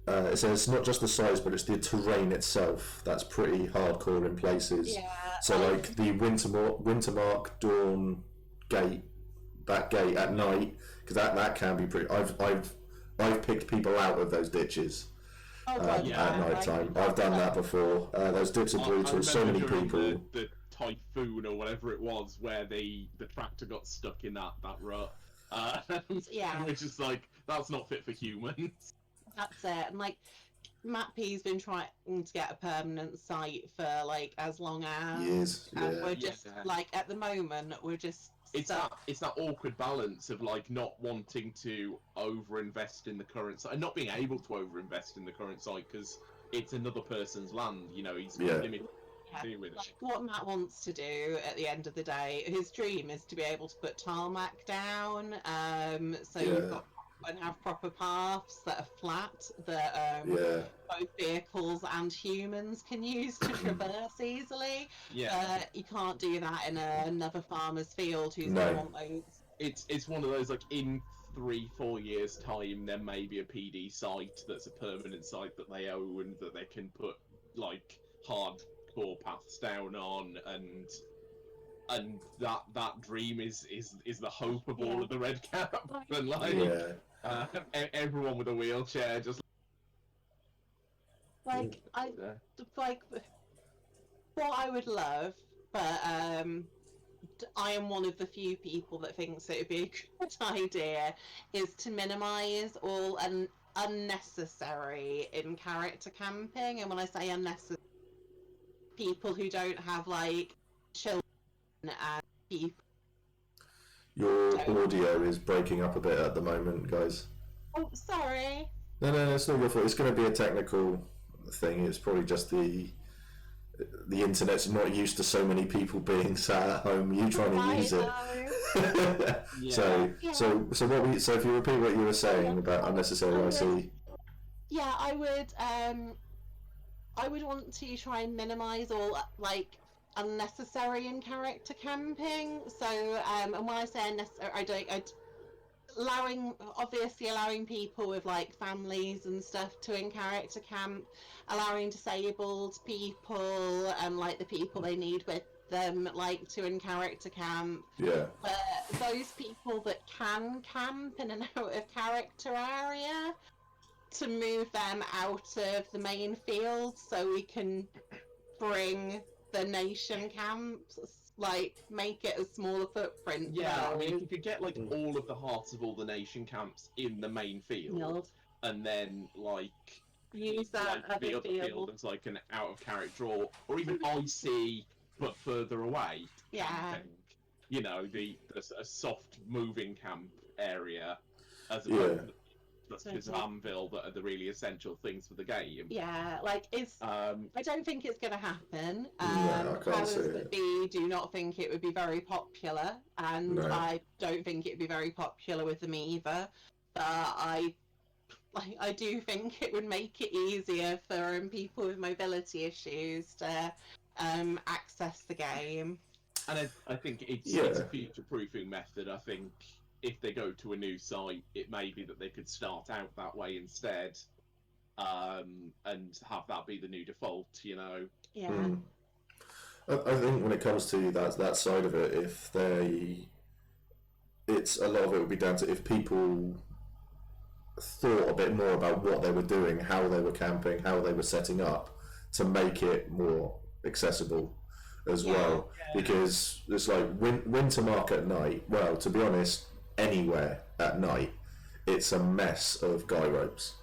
it says it's not just the size, but it's the terrain itself that's pretty hardcore in places. Yeah. So the Wintermark Dawn gate, that gate at night, because that can be pretty. I've picked people out of those ditches at night time. I've done that before. Those dips are brutal. So many people. The typhoon or whatever it was, where the tractor got stuck in that rut. Yeah. Which is that's not fit for humans. That's it. And Matt P's been trying to get a permanent site for as long as years. And we're just at the moment we're just it's that awkward balance of not wanting to overinvest in the current site and not being able to overinvest in the current site because it's another person's land. He's limited do with it. Like what Matt wants to do at the end of the day, his dream is to be able to put tarmac down. So you've got and have proper paths that are flat that both vehicles and humans can use to traverse easily. Yeah. You can't do that in another farmer's field who's going to want those. It's one of those, like, in 3-4 years' time, there may be a PD site that's a permanent site that they own that they can put, like, hardcore paths down on, and that dream is the hope of all of the red cap, and like everyone with a wheelchair just like like what I would love, but I am one of the few people that thinks it would be a good idea, is to minimise all unnecessary in-character camping. And when I say unnecessary, people who don't have, like, children and people... Your audio is breaking up a bit at the moment, guys. Oh, sorry. No, it's not your fault. It's going to be a technical thing. It's probably just the internet's not used to so many people being sat at home. You trying to use it. So if you repeat what you were saying about unnecessary IC. Yeah, I would want to try and minimise all, like, unnecessary in character camping. So and when I say unnecessary, allowing people with, like, families and stuff to in character camp, allowing disabled people and, like, the people they need with them, like, to in character camp. Yeah. But those people that can camp in an out of character area, to move them out of the main field so we can bring the nation camps, like, make it a smaller footprint. Yeah, I mean, if you could get, like, all of the hearts of all the nation camps in the main field, and then, like, use that like, the other field as, like, an out-of-character or even IC, but further away. Yeah. Camping. You know, a soft-moving camp area, as opposed to the Anvil that are the really essential things for the game. Yeah, like, I don't think it's going to happen. Powers that be do not think it would be very popular, and I don't think it would be very popular with them either. But I do think it would make it easier for people with mobility issues to access the game. And I think it's a future-proofing method. I think if they go to a new site, it may be that they could start out that way instead, and have that be the new default, you know? Yeah. I think when it comes to that side of it, it's a lot of it would be down to if people thought a bit more about what they were doing, how they were camping, how they were setting up, to make it more accessible as well. Because it's like Wintermark at night, well, to be honest, anywhere at night, it's a mess of guy ropes.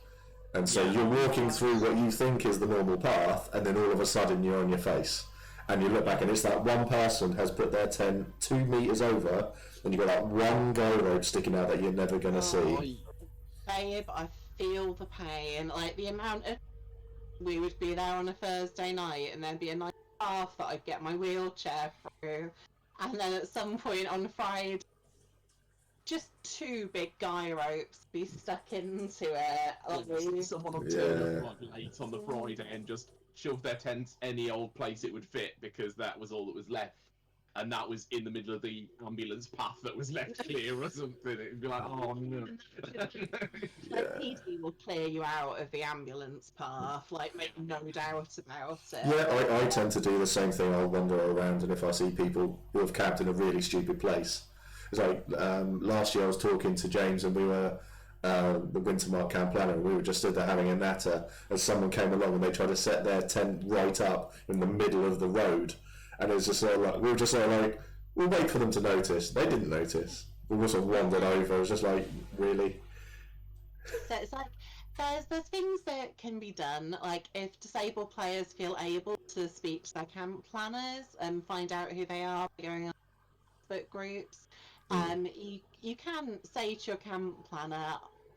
And so you're walking through what you think is the normal path, and then all of a sudden you're on your face. And you look back and it's that one person has put their tent 2 meters over, and you've got that one guy rope sticking out that you're never going to see. Babe, I feel the pain. Like, the amount of... We would be there on a Thursday night, and there'd be a nice path that I'd get my wheelchair through. And then at some point on Friday, just 2 big guy ropes be stuck into it. Like, someone will turn up like late on the Friday and just shove their tent any old place it would fit, because that was all that was left. And that was in the middle of the ambulance path that was left clear or something. It'd be like, oh no. Like, PD will clear you out of the ambulance path, like, make no doubt about it. Yeah, I tend to do the same thing. I'll wander around, and if I see people who have camped in a really stupid place, it's like last year I was talking to James, and we were the Wintermark camp planner, and we were just stood there having a natter, and someone came along and they tried to set their tent right up in the middle of the road. And it was just sort of like, we were just sort of like, we'll wait for them to notice. They didn't notice. We just sort of wandered over. It was just like, really? So it's like, there's things that can be done. Like, if disabled players feel able to speak to their camp planners and find out who they are by going on Facebook groups, you can say to your camp planner,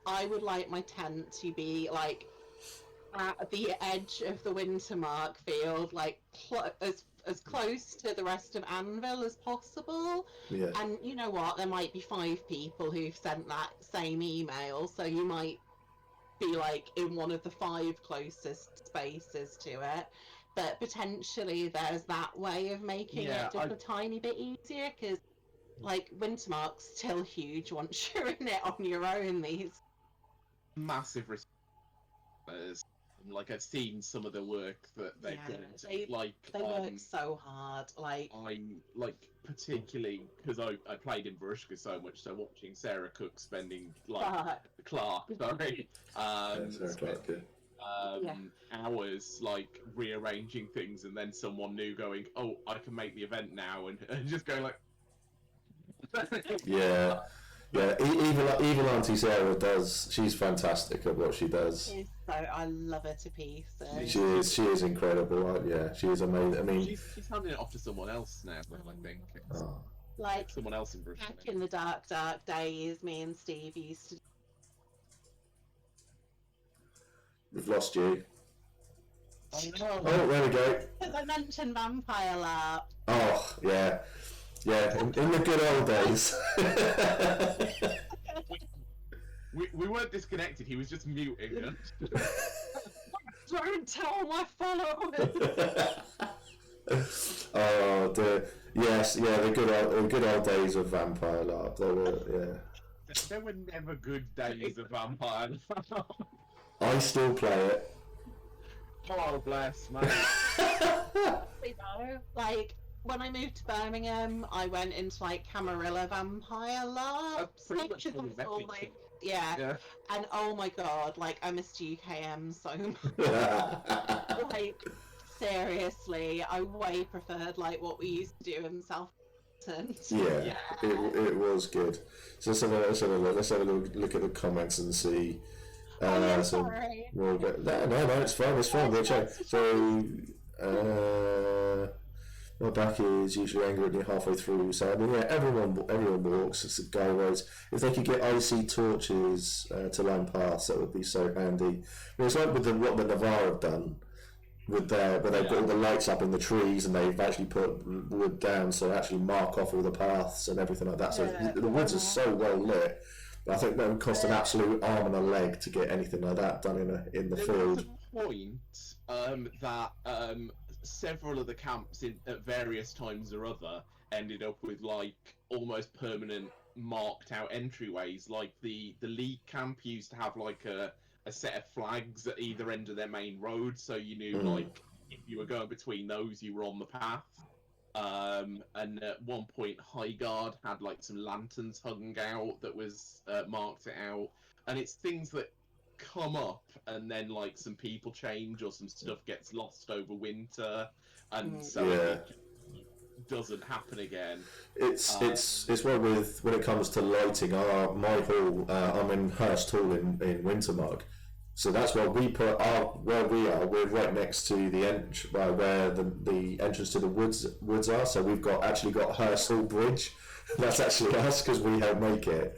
I would like my tent to be, like, at the edge of the Wintermark field, like as close to the rest of Anvil as possible. Yeah. And you know what? There might be 5 people who've sent that same email, so you might be like in one of the 5 closest spaces to it. But potentially there's that way of making it just a tiny bit easier, because like Wintermark's still huge once you're in it on your own. These massive respect. Like, I've seen some of the work that they've done. They work so hard. Like, particularly because I played in Varushka so much, so watching Sarah Cook spending Clark, sorry, hours like rearranging things, and then someone new going, "Oh, I can make the event now," and just going like, yeah. Yeah, evil Auntie Sarah she's fantastic at what she does. I love her to pieces. She is incredible. Yeah, she is amazing. I mean, she's handing it off to someone else now, I think. Like someone else in Bruce. Back in the dark days, me and Steve used to. We've lost you. Oh, there we go. Because I mentioned Vampire LARP. Oh, yeah. Yeah, in the good old days. we weren't disconnected, he was just muting us. Don't tell my followers! Oh, yes, the good old days of Vampire LARP. There were never good days of Vampire LARP. I still play it. Oh, bless, mate. You know, like, when I moved to Birmingham, I went into like Camarilla Vampire LARP. Yeah. And oh my god, like I missed UKM so much. Like seriously, I way preferred like what we used to do in Southampton. Yeah. It was good. So let's have a look at the comments and see. Sorry. No, it's fine. So. My back is usually angry at me halfway through, so I mean, yeah, everyone walks. It's a guy roads. If they could get icy torches to line paths, that would be so handy. I mean, it's like with what the Navarre have done with where they've got all the lights up in the trees and they've actually put wood down, so they actually mark off all the paths and everything like that. So the woods are so well lit. But I think that would cost an absolute arm and a leg to get anything like that done in the field. There was a point that several of the camps at various times or other ended up with like almost permanent marked out entryways. Like the League camp used to have like a set of flags at either end of their main road, so you knew like if you were going between those, you were on the path. And at one point, Highguard had like some lanterns hung out that was marked it out, and it's things that come up and then like some people change or some stuff gets lost over winter, and so it doesn't happen again. It's well when it comes to lighting. My hall, I'm in Hurst Hall in Wintermark, so that's where we put where we are. We're right next to the where the entrance to the woods are. So we've actually got Hurst Hall Bridge. That's actually us because we help make it,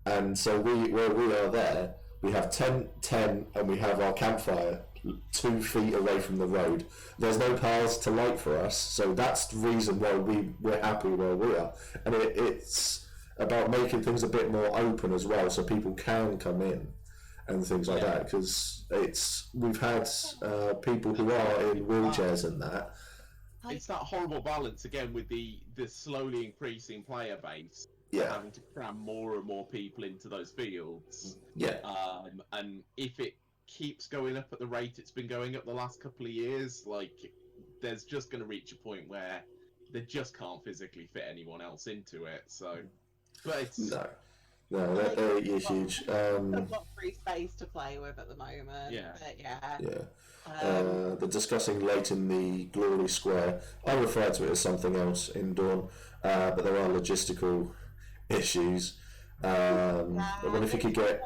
and so where we are there. We have 10, and we have our campfire 2 feet away from the road. There's no paths to light for us, so that's the reason why we're happy where we are. And it's about making things a bit more open as well, so people can come in and things like that. Because we've had people who are in wheelchairs and that. It's that horrible balance again with the slowly increasing player base. Having to cram more and more people into those fields. And if it keeps going up at the rate it's been going up the last couple of years, like there's just going to reach a point where they just can't physically fit anyone else into it. So, but it's no, they're huge. They've got free space to play with at the moment. They're discussing late in the Glory Square. I refer to it as something else in Dawn, but there are logistical issues. I wonder if you could get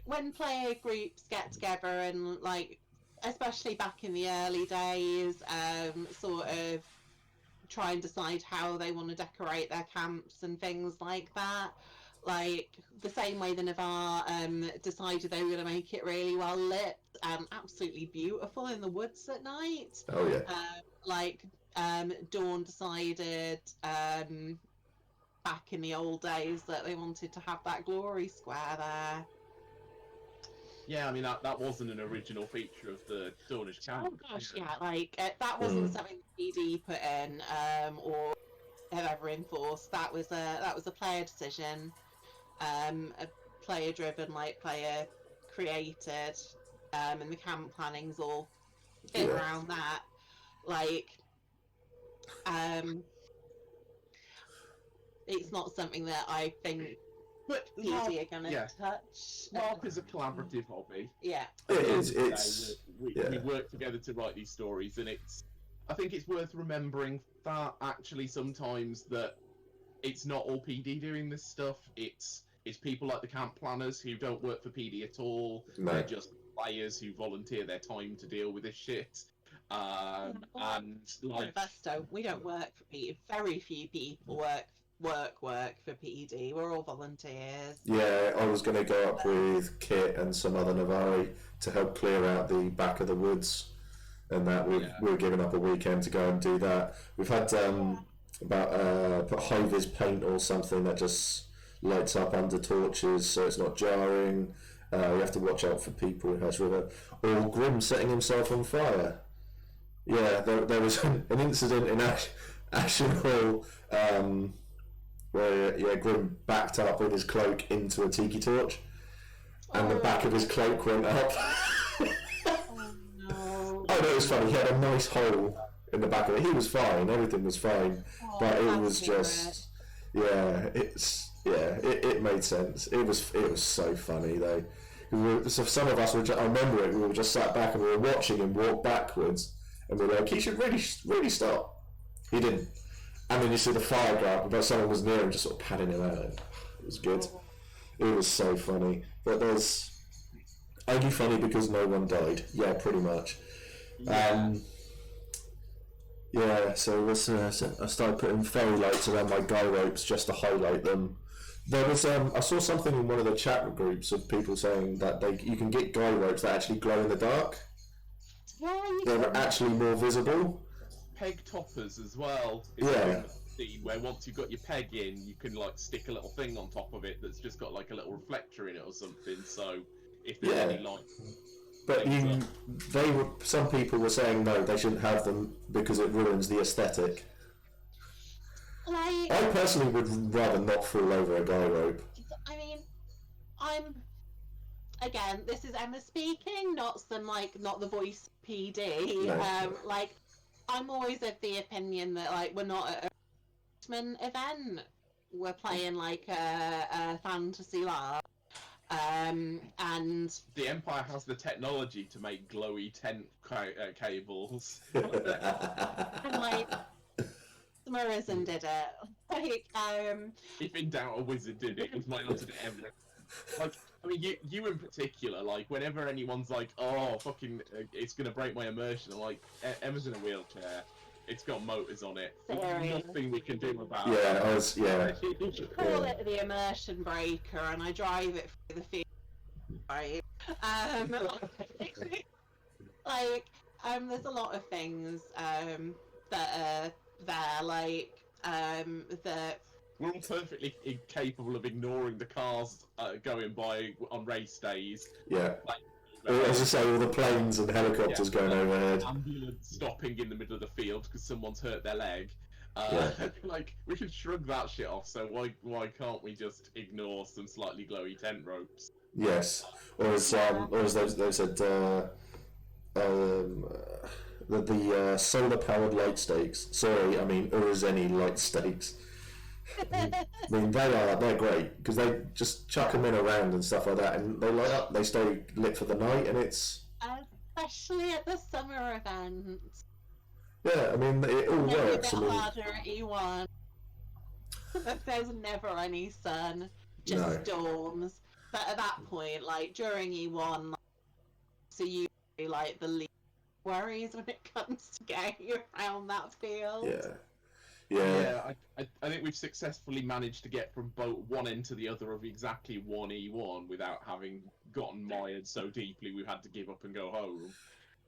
when player groups get together and like, especially back in the early days, sort of try and decide how they want to decorate their camps and things like that. Like the same way the Navarre decided they were going to make it really well lit and absolutely beautiful in the woods at night. Oh yeah. Like Dawn decided back in the old days that they wanted to have that glory square there. Yeah, I mean that wasn't an original feature of the Dornish Oh canon. gosh, yeah, like that wasn't something the PD put in or have ever enforced. That was a player decision, a player driven, like player created, and the camp planning's all fit around that. Like, it's not something that I think PD are gonna touch. LARP is a collaborative hobby. Yeah. It is. We work together to write these stories, and I think it's worth remembering that actually sometimes that it's not all PD doing this stuff. It's people like the camp planners who don't work for PD at all. No. They're just players who volunteer their time to deal with this shit. And like us don't. We don't work for PD. Very few people work for PD. We're all volunteers. Yeah, I was going to go up with Kit and some other Navari to help clear out the back of the woods, and that we were giving up a weekend to go and do that. We've had put high-vis paint or something that just lights up under torches so it's not jarring. You have to watch out for people who has river. Or Grim setting himself on fire. Yeah, there was an incident in Ashen Hall where Grim backed up with his cloak into a tiki torch, and the back of his cloak went up. Oh no! Oh no, it was funny. He had a nice hole in the back of it. He was fine. Everything was fine, but it was just it made sense. It was so funny though. So some of us were. I remember it. We were just sat back and we were watching him walk backwards, and we were like, "He should really stop." He didn't. And then you see the fire go up, but someone was near him, just sort of patting him out. It was good. It was so funny. But there's only funny because no one died. Yeah, pretty much. So I started putting fairy lights around my guy ropes just to highlight them. There was I saw something in one of the chat groups of people saying that you can get guy ropes that actually glow in the dark. Yeah, They're actually more visible. Peg toppers as well. Where once you've got your peg in, you can like stick a little thing on top of it that's just got like a little reflector in it or something. So if there's any light. But some people were saying no, they shouldn't have them because it ruins the aesthetic. I personally would rather not fall over a guy rope. I mean, again, this is Emma speaking, not the voice PD. No. I'm always of the opinion that we're not at a event. We're playing a fantasy LARP. And the Empire has the technology to make glowy tent cables. and Marison did it. If in doubt, a wizard did it. It was my alternate evidence. I mean, you in particular, whenever anyone's like, "Oh, fucking, it's gonna break my immersion," I'm like, "Emma's in a wheelchair. It's got motors on it. There's nothing we can do about it." You call it the immersion breaker, and I drive it through the field. Right. There's a lot of things that are there, that. We're all perfectly incapable of ignoring the cars going by on race days. Yeah. As I say, all the planes and helicopters going overhead. Ambulance stopping in the middle of the field because someone's hurt their leg. We can shrug that shit off. So why can't we just ignore some slightly glowy tent ropes? Yes. Or as they said, the solar powered light stakes. Sorry, I mean Urzeni light stakes. I mean they're great because they just chuck them in around and stuff like that, and they light up. They stay lit for the night, and it's especially at the summer events. Yeah, I mean it all works. A bit harder at E1. There's never any sun, just storms. But at that point, during E1, so you the least worries when it comes to getting around that field. Yeah. Yeah, I think we've successfully managed to get from both one end to the other of exactly 1E1 without having gotten mired so deeply we've had to give up and go home.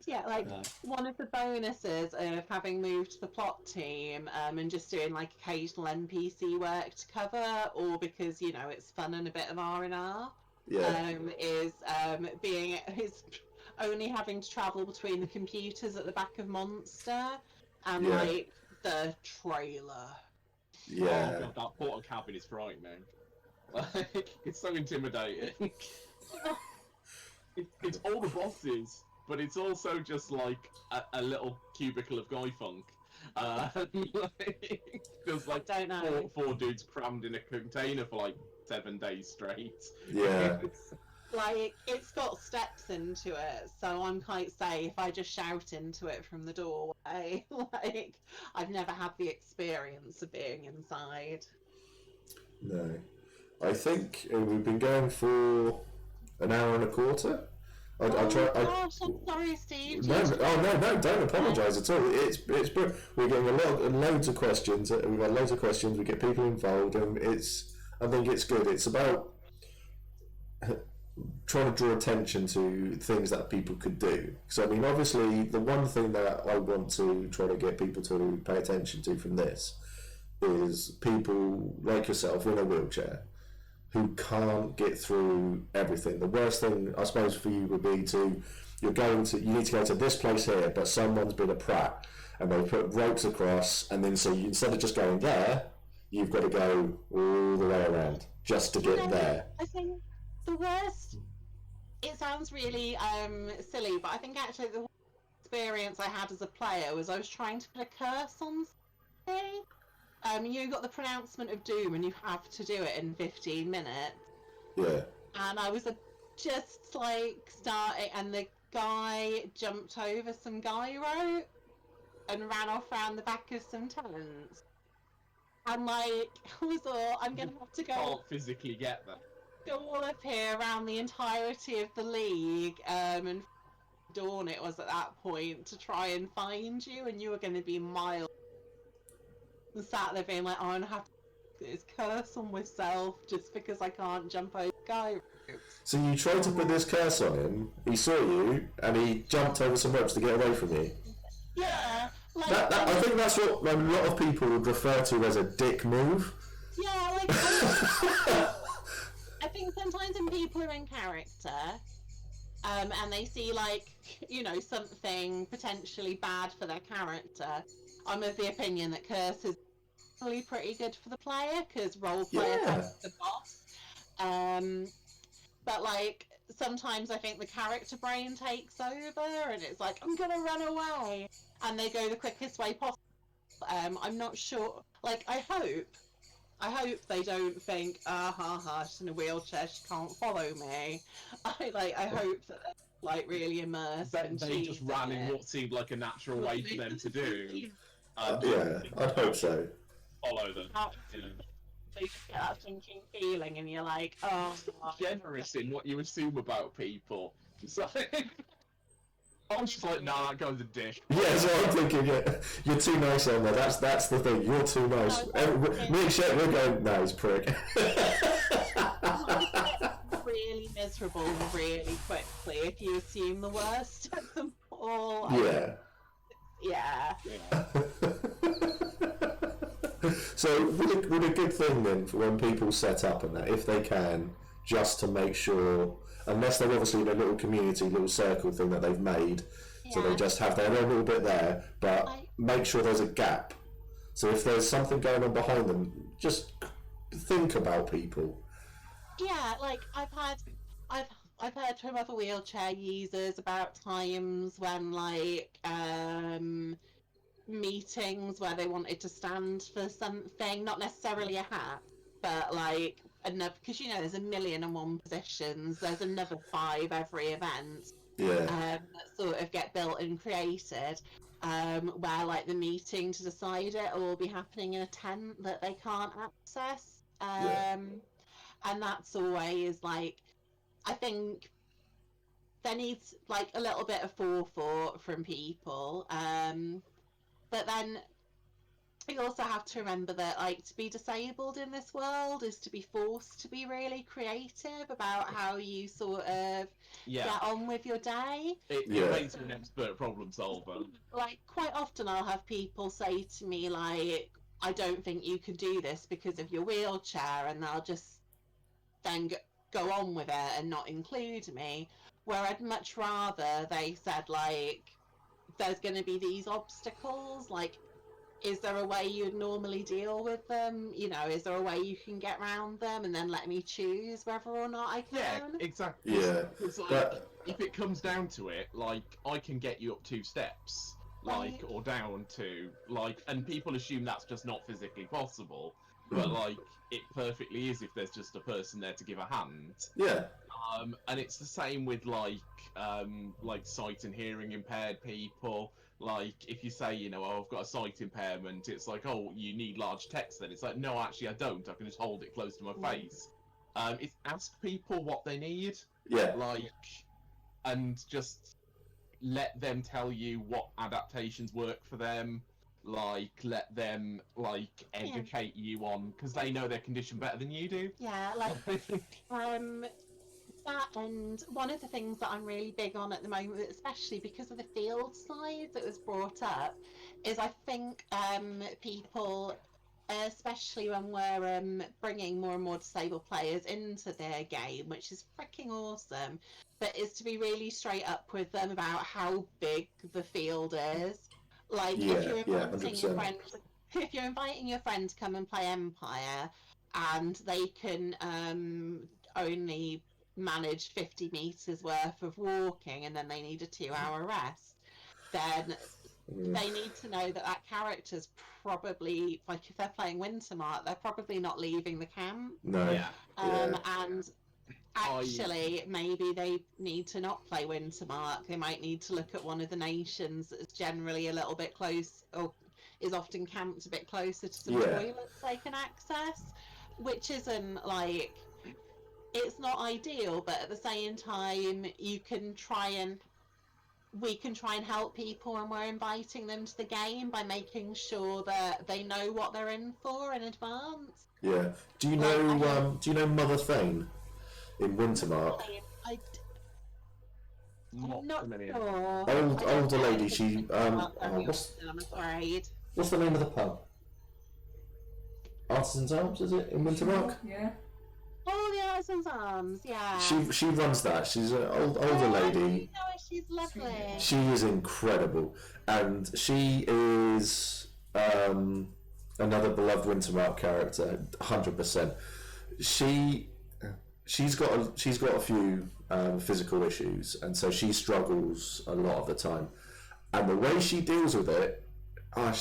Yeah, like one of the bonuses of having moved to the plot team and just doing like occasional NPC work to cover, or because you know it's fun and a bit of R&R, is only having to travel between the computers at the back of Monster and like the trailer. Oh god, that portal cabin is frightening. Like, it's so intimidating. It's all the bosses, but it's also just like a little cubicle of guy funk. Feels like I don't know. four dudes crammed in a container for like 7 days straight. Yeah. Like, it's got steps into it, so I'm quite safe. I just shout into it from the doorway. Like, I've never had the experience of being inside. No. I think we've been going for an hour and a quarter. Gosh, I'm sorry, Steve. No, don't apologise at all. We're getting loads of questions. We've had loads of questions. We get people involved, and I think it's good. It's about trying to draw attention to things that people could do. So I mean, obviously, the one thing that I want to try to get people to pay attention to from this is need like yourself in a wheelchair who can't get through everything. The worst thing, I suppose, for you would be you need to go to this place here, but someone's been a prat and they put ropes across, and then so instead of just going there, you've got to go all the way around just to get there. I think the worst, it sounds really silly, but I think actually the worst experience I had as a player was I was trying to put a curse on something. You got the pronouncement of doom and you have to do it in 15 minutes. Yeah. And I was just like starting, and the guy jumped over some guy rope and ran off around the back of some tents. And like, I was all, I'm going to have to go... Can't physically get there. Go all up here around the entirety of the league, and dawn it was at that point to try and find you, and you were going to be miles. And sat there being like, oh, I'm going to have to put this curse on myself just because I can't jump over guy ropes. So you tried to put this curse on him, he saw you, and he jumped over some ropes to get away from you? Yeah. Like, I think that's what a lot of people would refer to as a dick move. Yeah, like... I think sometimes when people are in character, and they see, like, you know, something potentially bad for their character, I'm of the opinion that curse is really pretty good for the player, because role player is the boss. But, like, sometimes I think the character brain takes over, and it's like, I'm gonna run away, and they go the quickest way possible. I'm not sure, like, I hope they don't think, she's in a wheelchair, she can't follow me. I hope that they're, like, really immersed. They just ran in what seemed like a natural way for them to do. Yeah, I'd hope so. Follow them. They just get that sinking feeling, and you're like, oh. Generous in what you assume about people. So, I'm just like, nah, that guy's a dick. Yeah, so I'm thinking, you're too nice, Emma. That's the thing. You're too nice. Me and Shek, we're going, no, he's a prick. Really miserable really quickly if you assume the worst of them all. Yeah. Yeah. So would a good thing then for when people set up and that, if they can, just to make sure, unless they're obviously in a little community, little circle thing that they've made, so they just have their own little bit there, but make sure there's a gap. So if there's something going on behind them, just think about people. Yeah, like I've heard from other wheelchair users about times when like meetings where they wanted to stand for something, not necessarily a hat, but like another, because you know there's 1,000,001 positions, there's another 5 every event. That sort of get built and created, where like the meeting to decide it will be happening in a tent that they can't access, and that's always like, I think there needs like a little bit of forethought from people, but then we also have to remember that, like, to be disabled in this world is to be forced to be really creative about how you sort of get on with your day. It makes you an expert problem solver. Like, quite often I'll have people say to me, like, I don't think you can do this because of your wheelchair, and they'll just then go on with it and not include me. Where I'd much rather they said, like, there's going to be these obstacles, like, is there a way you'd normally deal with them? You know, is there a way you can get around them, and then let me choose whether or not I can? Yeah, exactly. Yeah. It's like, if it comes down to it, like, I can get you up 2 steps, like, or down 2, like, and people assume that's just not physically possible, but, like, it perfectly is if there's just a person there to give a hand. Yeah. And it's the same with, like sight and hearing impaired people. Like, if you say, you know, oh, I've got a sight impairment, it's like, oh, you need large text then. It's like, no, actually, I don't. I can just hold it close to my face. It's ask people what they need. Yeah. Like, and just let them tell you what adaptations work for them. Like, let them, like, educate you on, because they know their condition better than you do. Yeah, like, that, and one of the things that I'm really big on at the moment, especially because of the field side that was brought up, is I think people, especially when we're bringing more and more disabled players into their game, which is freaking awesome, but is to be really straight up with them about how big the field is. Like, if you're inviting your friend, if you're inviting your friend to come and play Empire, and they can only manage 50 meters worth of walking, and then they need a 2-hour rest, then they need to know that that character's probably, like, if they're playing Wintermark, they're probably not leaving the camp. No. And actually, maybe they need to not play Wintermark. They might need to look at one of the nations that's generally a little bit close, or is often camped a bit closer to some toilets they can access, which isn't, like, it's not ideal, but at the same time, we can try and help people when we're inviting them to the game by making sure that they know what they're in for in advance. Yeah. Do you know Mother Thane in Wintermark? I'm not sure. Older lady. She I'm afraid. what's the name of the pub? Artisans Arms, is it, in Wintermark? Yeah. Oh, the Artisans Arms, yeah. She runs that. She's an older lady. No, she's lovely. She is incredible, and she is another beloved Wintermark character, 100%. She's got a few physical issues, and so she struggles a lot of the time. And the way she deals with it, I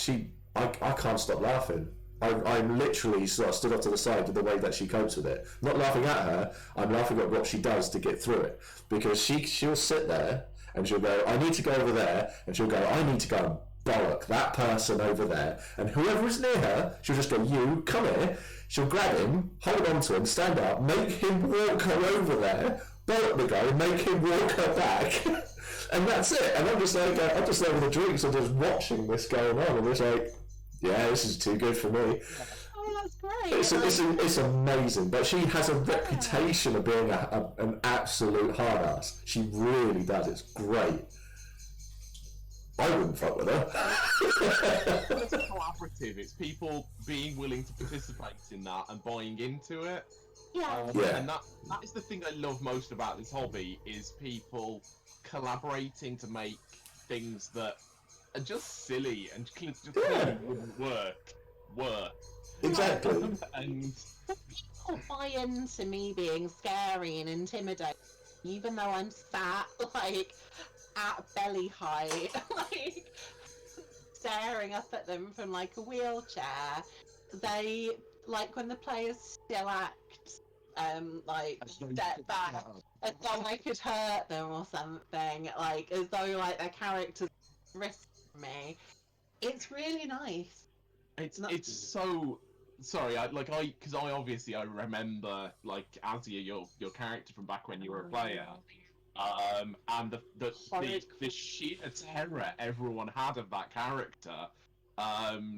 can't stop laughing. I'm literally sort of stood up to the side of the way that she copes with it. I'm not laughing at her, I'm laughing at what she does to get through it. Because she'll sit there and she'll go, I need to go over there, and she'll go, I need to go and bollock that person over there. And whoever is near her, she'll just go, you, come here. She'll grab him, hold on to him, stand up, make him walk her over there, bollock the guy, make him walk her back. And that's it. And I'm just like, I'm just there with the drinks and just watching this going on, and it's like, yeah, this is too good for me. Oh, that's great. It's amazing, but she has a reputation of being an absolute hard ass. She really does. It's great. I wouldn't fuck with her. It's collaborative. It's people being willing to participate in that and buying into it. Yeah. And that is the thing I love most about this hobby, is people collaborating to make things that are just silly and just clearly wouldn't work. Exactly. And people buy into me being scary and intimidating, even though I'm sat, like, at belly height, like, staring up at them from, like, a wheelchair. They, like, when the players still act, like, step back, as though I could hurt them or something, like, as though, like, their characters risk me. It's really nice. it's so sorry. Because I obviously I remember, like, Azia, your character from back when you were a player. And the sheer terror everyone had of that character,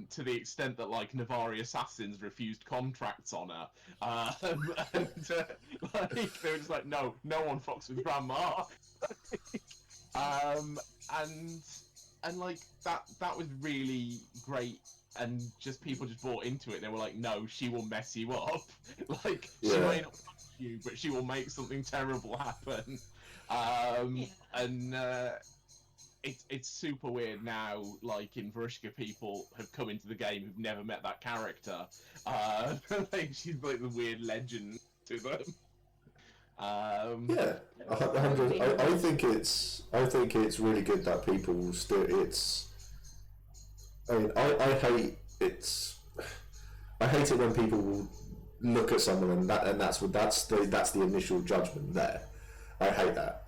to the extent that like Navari assassins refused contracts on her, and like they were just like, no one fucks with grandma. And like that was really great, and just people just bought into it. They were like, no, she will mess you up. Like she may not touch you, but she will make something terrible happen. And it's super weird now. Like in Varushka, people have come into the game who've never met that character. Like she's like the weird legend to them. Yeah, 100. I think it's really good that people still. I mean, I hate it when people look at someone and that's the initial judgment there. I hate that.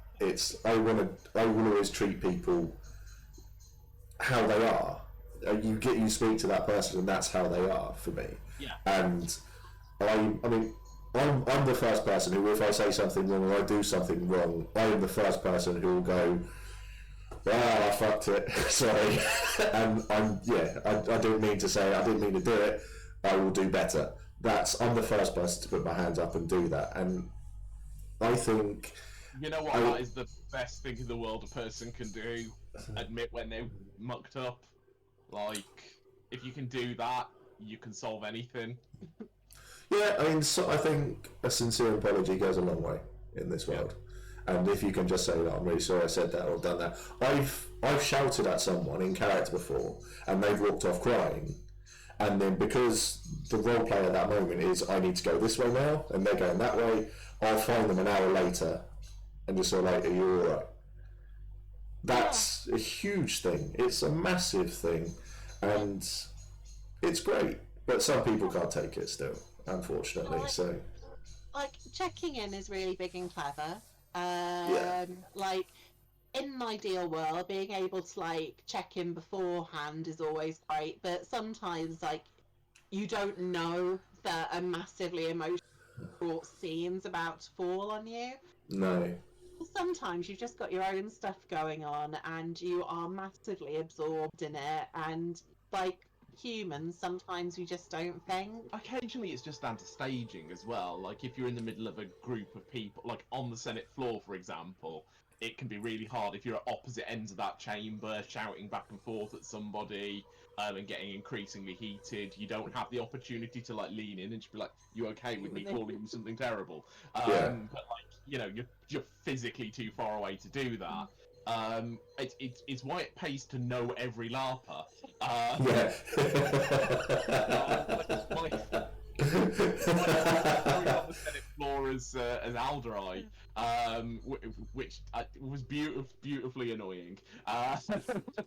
I will always treat people how they are. You speak to that person and that's how they are for me. Yeah. And I mean. I'm the first person who, if I say something wrong or I do something wrong, I am the first person who will go, I fucked it, sorry. And I didn't mean to say it, I didn't mean to do it, I will do better. I'm the first person to put my hands up and do that. And I think... You know what, that is the best thing in the world a person can do, admit when they've mucked up. Like, if you can do that, you can solve anything. Yeah, I mean, I think a sincere apology goes a long way in this world. And if you can just say that, I'm really sorry I said that or done that. I've shouted at someone in character before, and they've walked off crying. And then because the role play at that moment is, I need to go this way now, and they're going that way, I'll find them an hour later and just say, like, are you alright? That's a huge thing. It's a massive thing. And it's great. But some people can't take it still. Unfortunately, so like checking in is really big and clever. Like in an ideal world, being able to like check in beforehand is always great. But sometimes, like, you don't know that a massively emotional scene's about to fall on you. No. Sometimes you've just got your own stuff going on, and you are massively absorbed in it, and like. Humans, sometimes we just don't think. Occasionally it's just down to staging as well. Like if you're in the middle of a group of people, like on the Senate floor for example, it can be really hard if you're at opposite ends of that chamber shouting back and forth at somebody and getting increasingly heated. You don't have the opportunity to like lean in and just be like, you okay with me calling you something terrible? But like, you know, you're physically too far away to do that. It's why it pays to know every LARPer. On the Senate floor as Alderai, which was beautifully annoying.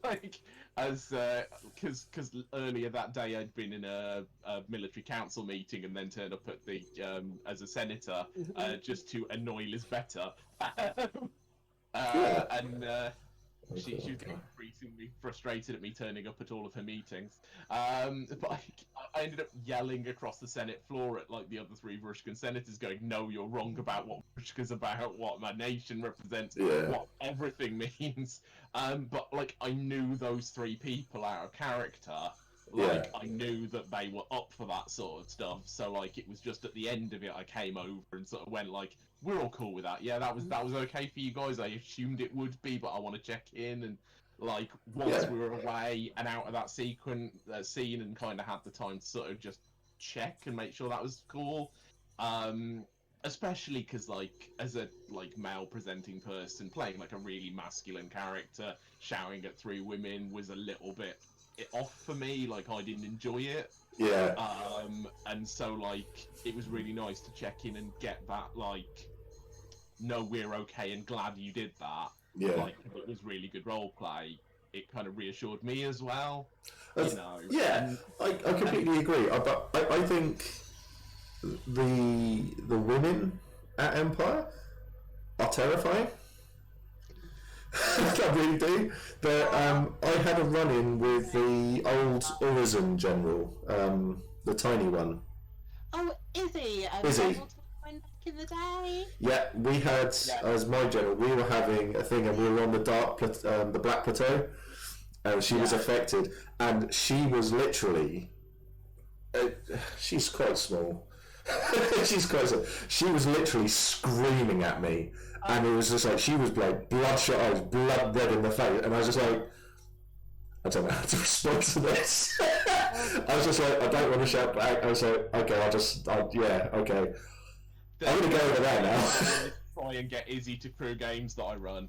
Like because earlier that day I'd been in a military council meeting and then turned up at the as a senator just to annoy Lisbetta. And she was getting increasingly frustrated at me turning up at all of her meetings. But I ended up yelling across the Senate floor at like the other three Varushkan senators, going, "No, you're wrong about what Varushka's about, what my nation represents, what everything means." But like I knew those three people out of character. Like I knew that they were up for that sort of stuff, so like it was just at the end of it I came over and sort of went like, we're all cool with that. Yeah, that was okay for you guys. I assumed it would be, but I want to check in. And like once we were away and out of that scene and kind of had the time to sort of just check and make sure that was cool. Especially because like as a like male presenting person playing like a really masculine character, shouting at three women was a little bit off for me. Like I didn't enjoy it. And so like it was really nice to check in and get that like, no, we're okay and glad you did that. Like it was really good role play. It kind of reassured me as well. You know. I completely agree. But I think the women at Empire are terrifying. I really do. I had a run-in with the old Urizen general, the tiny one. Oh, Izzy. Izzy. Back in the day. Yeah, we had as my general. We were having a thing, and we were on the Black Plateau, and she was affected, and she was literally. She's quite small. She's quite small. She was literally screaming at me, and it was just like she was like bloodshot eyes, blood red in the face, and I was just like, I don't know how to respond to this. I was just like, I don't want to shout back. I was like, okay, yeah, okay. I'm gonna go over there now. Try and get Izzy to crew games that I run.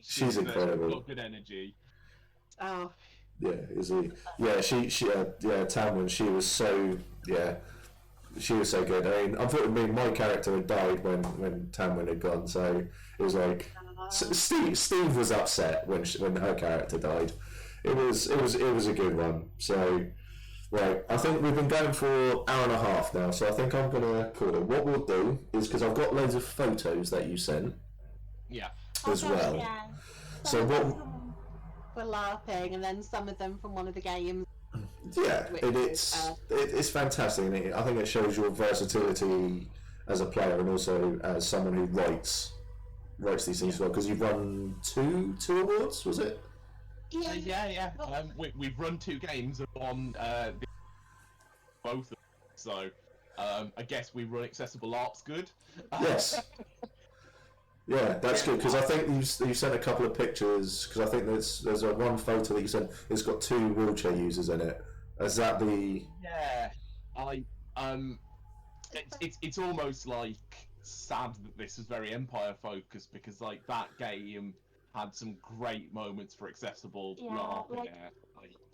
She's incredible. Got good energy. Oh. Yeah, Izzy. Yeah, Tamlin. She was so she was so good. I mean, unfortunately, my character had died when Tamlin had gone, so it was like Steve was upset when her character died. It was a good one. So. Right, I think we've been going for an hour and a half now, so I think I'm going to call it. What we'll do is, because I've got loads of photos that you sent as well. Yeah. So what... For LARPing, and then some of them from one of the games. Yeah, it's fantastic. And I think it shows your versatility as a player and also as someone who writes these things as well, because you've won two awards, was it? Yeah. We've run 2 games on both of them, so I guess we run accessible LARP's good. Yes. Yeah, that's good, because I think you sent a couple of pictures, because I think there's a one photo that you sent. It's got 2 wheelchair users in it. Is that the? Yeah, it's almost like sad that this is very Empire focused, because like that game had some great moments for accessible LARP in there.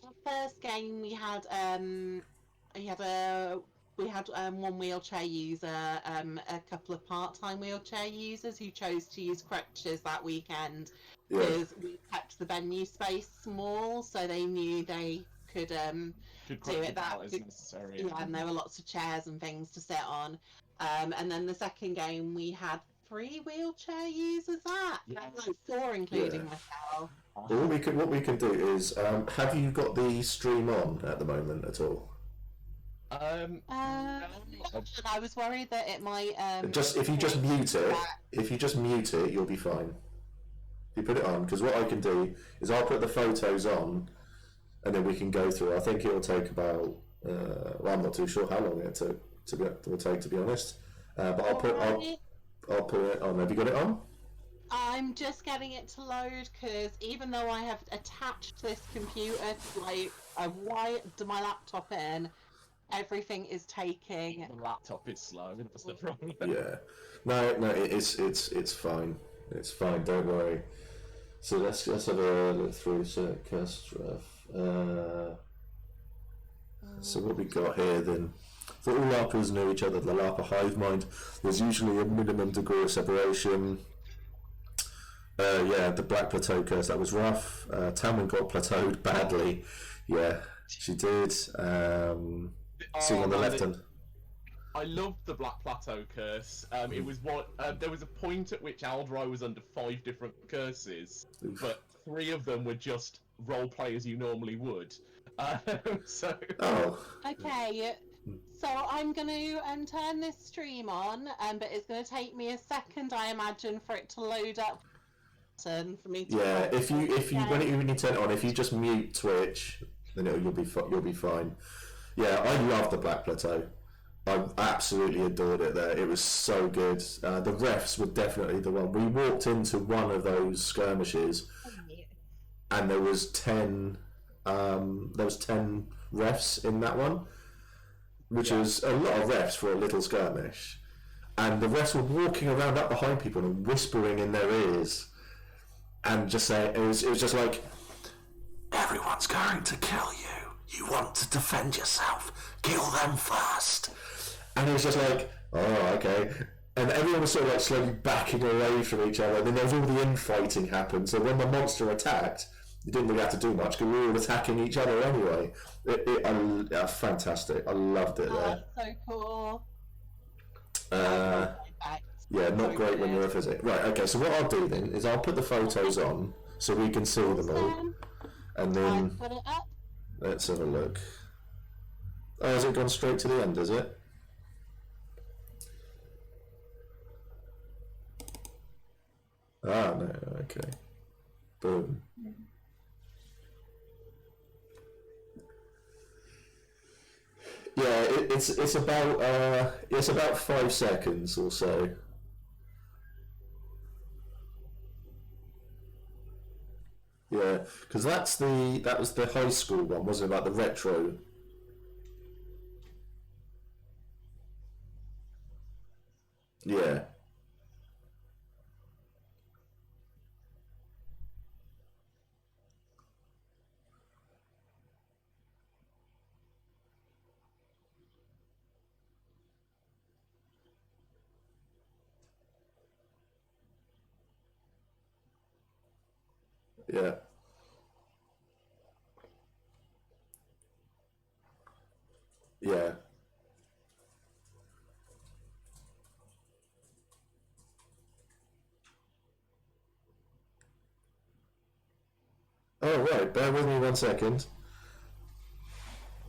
The first game we had one wheelchair user, a couple of part-time wheelchair users who chose to use crutches that weekend because we kept the venue space small, so they knew they could do it that as necessary. Yeah, and there were lots of chairs and things to sit on. And then the second game we had 3 wheelchair users like 4 including myself. Well, what we can do is, have you got the stream on at the moment at all? I was worried that it might. If you just mute it, you'll be fine. If you put it on, because what I can do is I'll put the photos on, and then we can go through. I think it will take about. Well, I'm not too sure how long it will take, to be honest. But I'll put it on. Have you got it on? I'm just getting it to load, because even though I have attached this computer to I've wired my laptop in, everything is taking. The laptop is slow. That's the problem. Yeah, no, it's fine. It's fine. Don't worry. So let's have a look through circus ref. So what we got here then? For all LARPers know each other, the LARPer hive mind. There's usually a minimum degree of separation. The Black Plateau curse, that was rough. Tamlin got plateaued badly. Yeah, she did. See on the left hand. I loved the Black Plateau curse. It was there was a point at which Aldrai was under 5 different curses, but 3 of them were just role play as you normally would. Okay, so I'm going to turn this stream on, but it's going to take me a second, I imagine, for it to load up. For me to when you turn it on, if you just mute Twitch, then you'll be fine. Yeah, I love the Black Plateau. I absolutely adored it there. It was so good. The refs were definitely the one. We walked into one of those skirmishes, and there was 10 refs in that one, which is a lot of refs for a little skirmish. And the refs were walking around up behind people and whispering in their ears. And just saying, it was just like, everyone's going to kill you. You want to defend yourself. Kill them first. And it was just like, oh, okay. And everyone was sort of like slowly backing away from each other. And then there was all the infighting happened. So when the monster attacked, you didn't really have to do much because we were all attacking each other anyway. Fantastic. I loved it there. That's so cool. Yeah, not great when you're a physic. Right, okay, so what I'll do then is I'll put the photos on so we can see them all. And then put it up. Let's have a look. Oh, has it gone straight to the end, is it? Ah, no, okay. Boom. Yeah, it's about 5 seconds or so. Yeah, because that was the high school one, wasn't it? Like the retro. Yeah, yeah, yeah. Oh right, bear with me 1 second.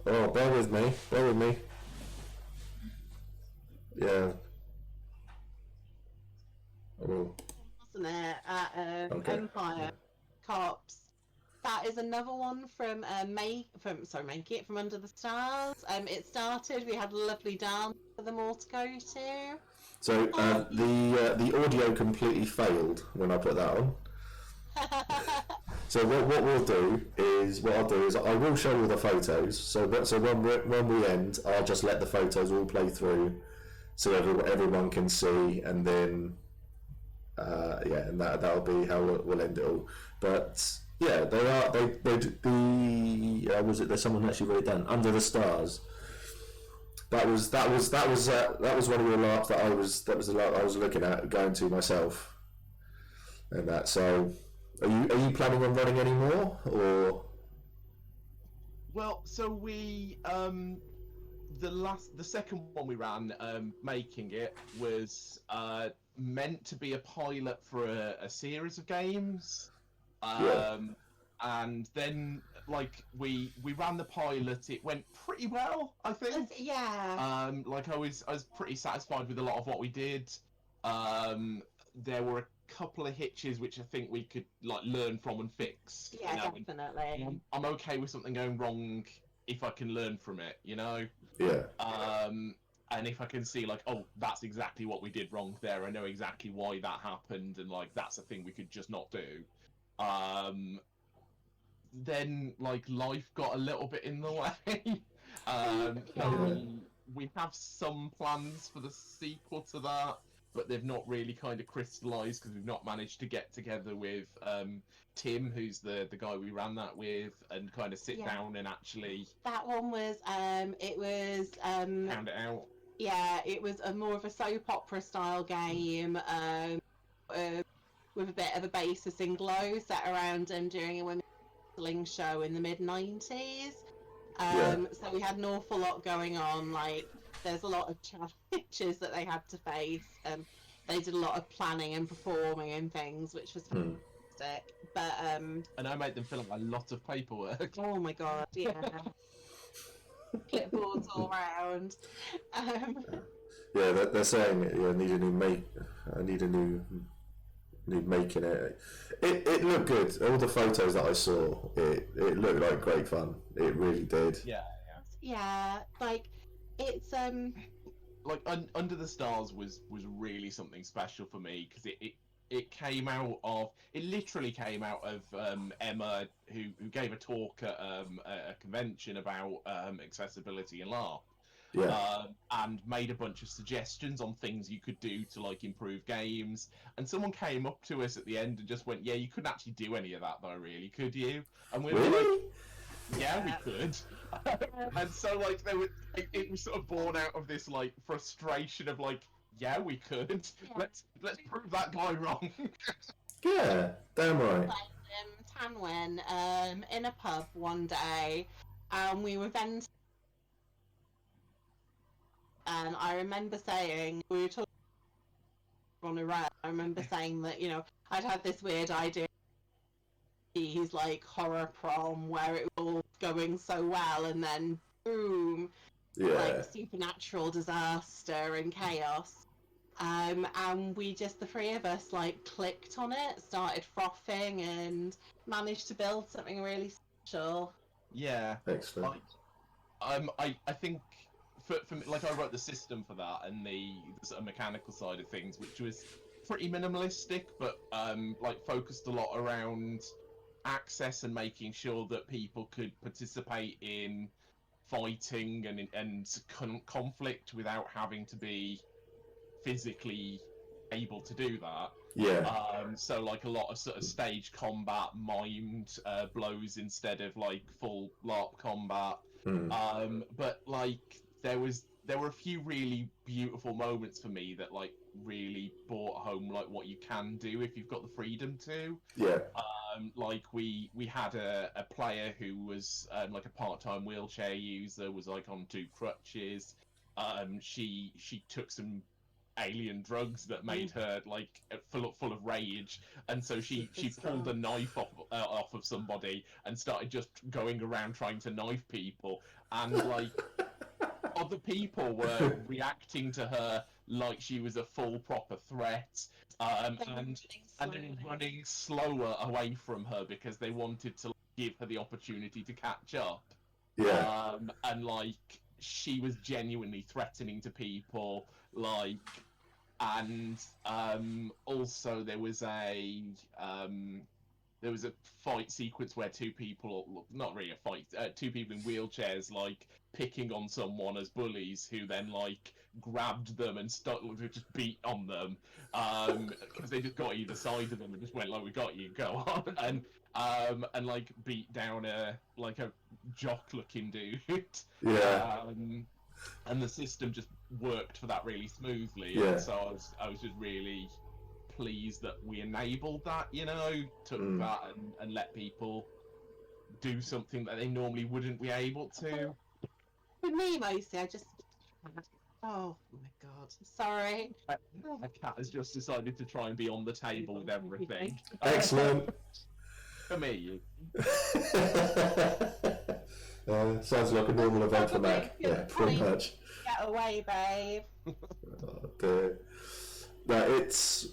Oh, bear with me, bear with me. Yeah. Oh, Wasn't it? At okay. Empire Cops. That is another one from Make It from Under the Stars. It started. We had a lovely dance for them all to go to. So Um, the audio completely failed when I put that on. So what I'll do is I will show you the photos. So when we end, I'll just let the photos all play through, so everyone can see, and then yeah, and that'll be how we'll end it all. But yeah, the was it? There's someone actually wrote it down. Under the Stars. That was one of your LARPs that was the LARP I was looking at going to myself, and that. So are you planning on running any more or? Well, so we the second one we ran, making it was meant to be a pilot for a series of games, Yeah, and then like we ran the pilot. It went pretty well, I think. yeah, Like I was pretty satisfied with a lot of what we did. There were a couple of hitches which I think we could like learn from and fix. yeah, definitely. I'm okay with something going wrong if I can learn from it, you know. yeah, Um, and if I can see like, oh, that's exactly what we did wrong there. I know exactly why that happened, and like that's a thing we could just not do. Um, then like life got a little bit in the way. So Yeah. we have some plans for the sequel to that, but they've not really kind of crystallized because we've not managed to get together with Tim, who's the guy we ran that with, and kind of sit Yeah. down and actually That one was it was pound it out. yeah, it was a more of a soap opera style game, with a bit of a basis in Glow, set around during a women's wrestling show in the mid-90s. yeah. So we had an awful lot going on. Like, there's a lot of challenges that they had to face. They did a lot of planning and performing and things, which was Hmm. fantastic. But And I made them fill out a lot of paperwork. oh my god, yeah, clipboards all around. Um, Yeah, they're saying yeah, I need a new make. I need a new making it. It looked good. All the photos that I saw, it looked like great fun. It really did. Yeah. yeah, like it's Like Under the Stars was really something special for me because it came out of it literally came out of Emma who gave a talk at a convention about accessibility and LARP. Yeah, And made a bunch of suggestions on things you could do to like improve games. And someone came up to us at the end and just went, "Yeah, you couldn't actually do any of that though, really, could you?" And we were like, really. "Yeah, we could." And so like it was sort of born out of this like frustration of like, "Yeah, we could. Yeah. Let's prove that guy wrong." Yeah, damn right. like Tanwen in a pub one day, and we were venting, and I remember saying we were talking on a road. I remember saying that I'd had this weird idea. He's like horror prom where it was all going so well, and then boom, Yeah, like supernatural disaster and chaos. And we just the three of us like clicked on it, started frothing, and managed to build something really special. Yeah. excellent. Like, I think for me, like I wrote the system for that and the sort of mechanical side of things, which was pretty minimalistic, but like focused a lot around access and making sure that people could participate in fighting and conflict without having to be physically able to do that. Yeah. So like a lot of sort of stage combat, mimed blows instead of like full LARP combat. But like there were a few really beautiful moments for me that like really brought home like what you can do if you've got the freedom to. Yeah. Like we had a player who was like a part-time wheelchair user, was like on 2 crutches. She took some alien drugs that made her like full of rage, and so she pulled a knife off of somebody and started just going around trying to knife people, and like other people were reacting to her like she was a full proper threat, and then running slower away from her because they wanted to give her the opportunity to catch up. Yeah. And like she was genuinely threatening to people, like, and also there was a fight sequence where 2 people, not really a fight, 2 people in wheelchairs like picking on someone as bullies, who then like grabbed them and just beat on them, because they just got either side of them and just went like, "We got you, go on," and like beat down a jock-looking dude. Yeah. And the system just worked for that really smoothly. Yeah. And so I was just really pleased that we enabled that, took that and let people do something that they normally wouldn't be able to. For me, mostly, I just. Oh my god, sorry. A cat has just decided to try and be on the table with everything. Excellent. For me. Sounds like a normal event for Mac. Yeah, pretty much. Get away, babe. Oh, dear. No, it's.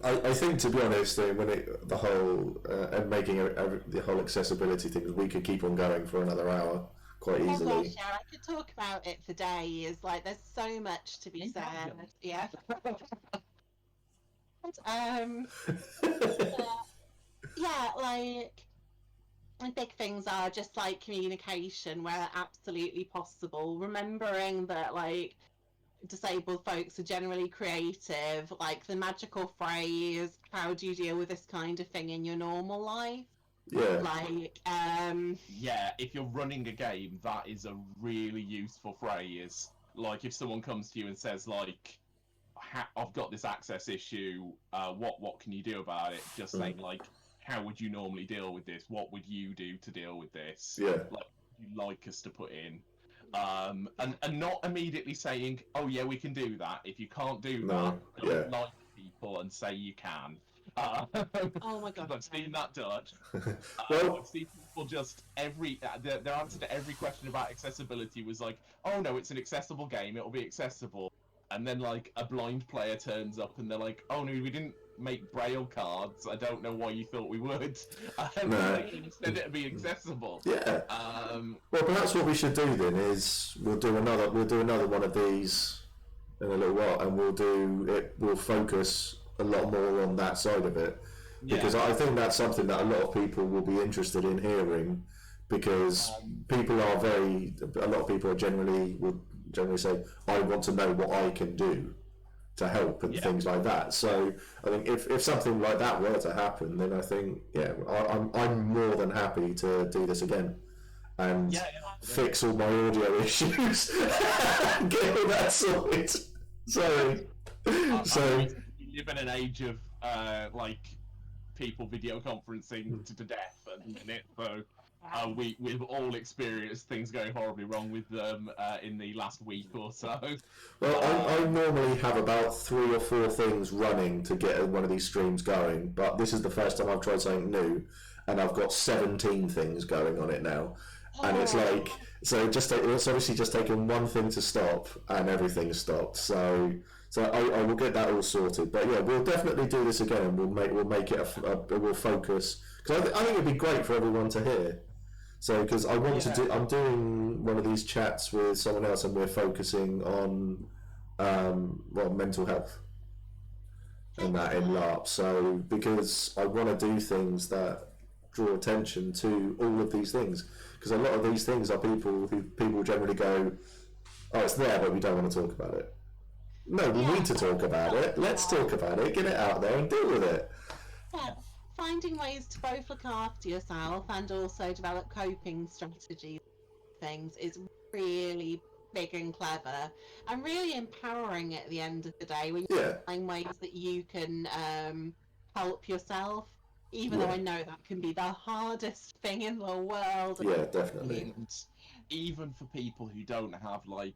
I think, to be honest, when the whole and making the whole accessibility things, we could keep on going for another hour quite easily. Oh gosh, yeah, I could talk about it for days. Like, there's so much to be said. Yeah. Yeah, like. And big things are just like communication where absolutely possible. Remembering that like disabled folks are generally creative, like the magical phrase, how do you deal with this kind of thing in your normal life? Yeah. Like, yeah, if you're running a game, that is a really useful phrase. Like if someone comes to you and says like, I've got this access issue, what can you do about it? Just saying like, how would you normally deal with this? What would you do to deal with this? Yeah. Like, you'd like us to put in. And not immediately saying, oh yeah, we can do that. If you can't do that, don't lie to people and say you can. oh my god, I've seen that done. Well, I've seen people just their answer to every question about accessibility was like, oh no, it's an accessible game, it'll be accessible. And then like a blind player turns up and they're like, oh no, we didn't make braille cards. I don't know why you thought we would. Instead it'd be accessible. Yeah. Well, perhaps what we should do then is we'll do another one of these in a little while, and we'll focus a lot more on that side of it, because I think that's something that a lot of people will be interested in hearing, because a lot of people will generally say, I want to know what I can do to help and things like that. So I think if something like that were to happen, then I think I'm more than happy to do this again and fix all my audio issues and get all that sorted. Sorry. We live in an age of like people video conferencing to death at the minute, so we've all experienced things going horribly wrong with them in the last week or so. Well, I normally have about 3 or 4 things running to get one of these streams going, but this is the first time I've tried something new, and I've got 17 things going on it now. And it's like, it's obviously just taken one thing to stop, and everything's stopped. So I will get that all sorted. But yeah, we'll definitely do this again, and we'll make it we'll focus, because I think it'd be great for everyone to hear. So, because I want to do, I'm doing one of these chats with someone else, and we're focusing on, mental health and that in LARP. So, because I want to do things that draw attention to all of these things, because a lot of these things are people generally go, oh, it's there, but we don't want to talk about it. No, we need to talk about it. Let's talk about it. Get it out there and deal with it. Yeah. Finding ways to both look after yourself and also develop coping strategies things is really big and clever and really empowering at the end of the day when you find ways that you can help yourself, even though I know that can be the hardest thing in the world. Yeah, definitely. And even for people who don't have like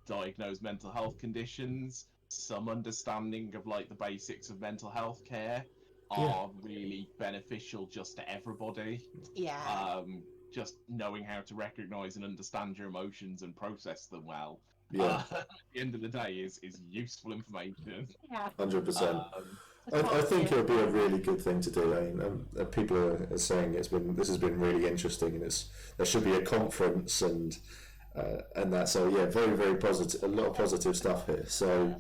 diagnosed mental health conditions, some understanding of like the basics of mental health care are really beneficial just to everybody. Just knowing how to recognize and understand your emotions and process them well at the end of the day is useful information. 100%. I think it'll be a really good thing to do. I mean, people are saying this has been really interesting, and there should be a conference and that. So yeah, very, very positive. A lot of positive stuff here. So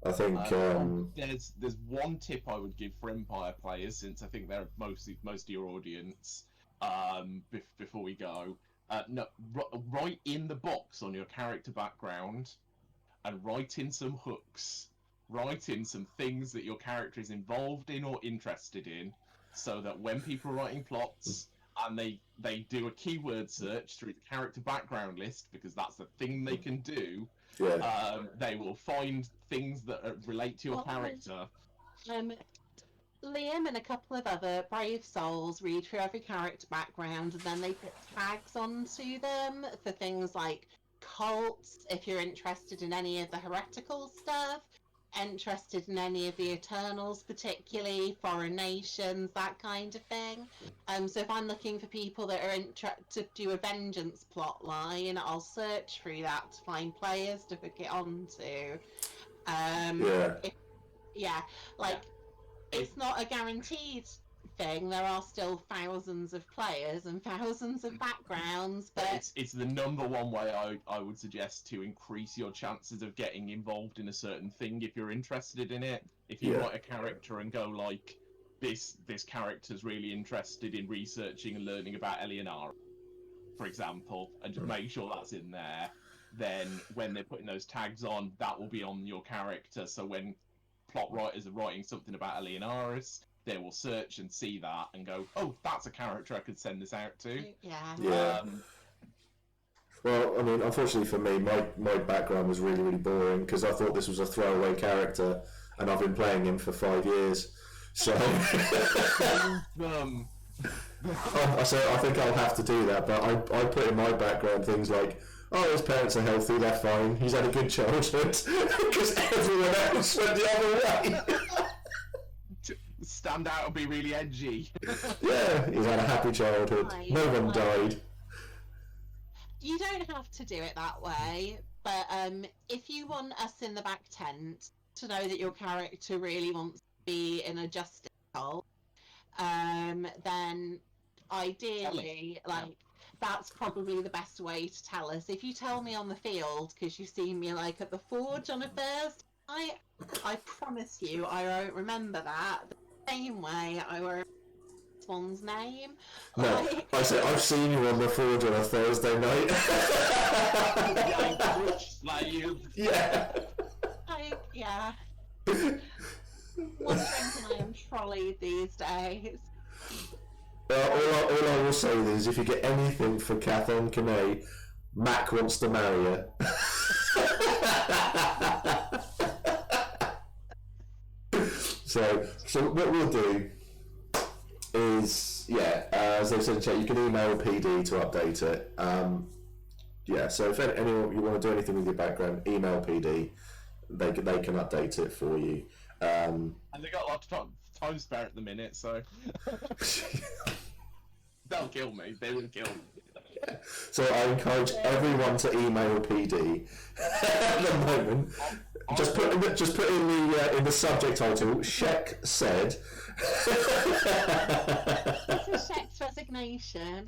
I think there's one tip I would give for Empire players, since I think they're most of your audience. Before we go, write in the box on your character background, and write in some hooks. Write in some things that your character is involved in or interested in, so that when people are writing plots and they do a keyword search through the character background list, because that's the thing they can do, they will find things that relate to your character. Liam and a couple of other brave souls read through every character background, and then they put tags onto them for things like cults, if you're interested in any of the heretical stuff, interested in any of the Eternals particularly, foreign nations, that kind of thing. So if I'm looking for people that are to do a vengeance plot line, I'll search through that to find players to hook it onto. It's not a guaranteed thing. There are still thousands of players and thousands of backgrounds, but it's the number one way I would suggest to increase your chances of getting involved in a certain thing if you're interested in it. If you write a character and go like, this character's really interested in researching and learning about Eleonora, for example, and just make sure that's in there, then when they're putting those tags on, that will be on your character. So when plot writers are writing something about Eleonoris, they will search and see that and go, oh, that's a character I could send this out to. Well, I mean, unfortunately for me, my background was really, really boring, because I thought this was a throwaway character, and I've been playing him for 5 years. So I think I'll have to do that, but I put in my background things like, oh, his parents are healthy, they're fine, he's had a good childhood, because everyone else went the other way. Stand out and be really edgy. Yeah, he's had a happy childhood, no one died. You don't have to do it that way, but if you want us in the back tent to know that your character really wants to be in a justice cult, then ideally, that's probably the best way to tell us. If you tell me on the field, because you've seen me like at the forge on a Thursday night, I promise you I won't remember that the same way I won't remember one's name. No, I said I've seen you on the forge on a Thursday night. One drink and I am trolleyed these days. All I will say is, if you get anything for Catherine Kane, Mac wants to marry her. So what we'll do is, as they said in chat, you can email PD to update it. So if anyone you want to do anything with your background, email PD. They can update it for you. And they got a lot of time spare at the minute, so they'll kill me. They will kill me. So I encourage everyone to email PD at the moment. Just put in the subject title. Shek said. This is Shek's resignation.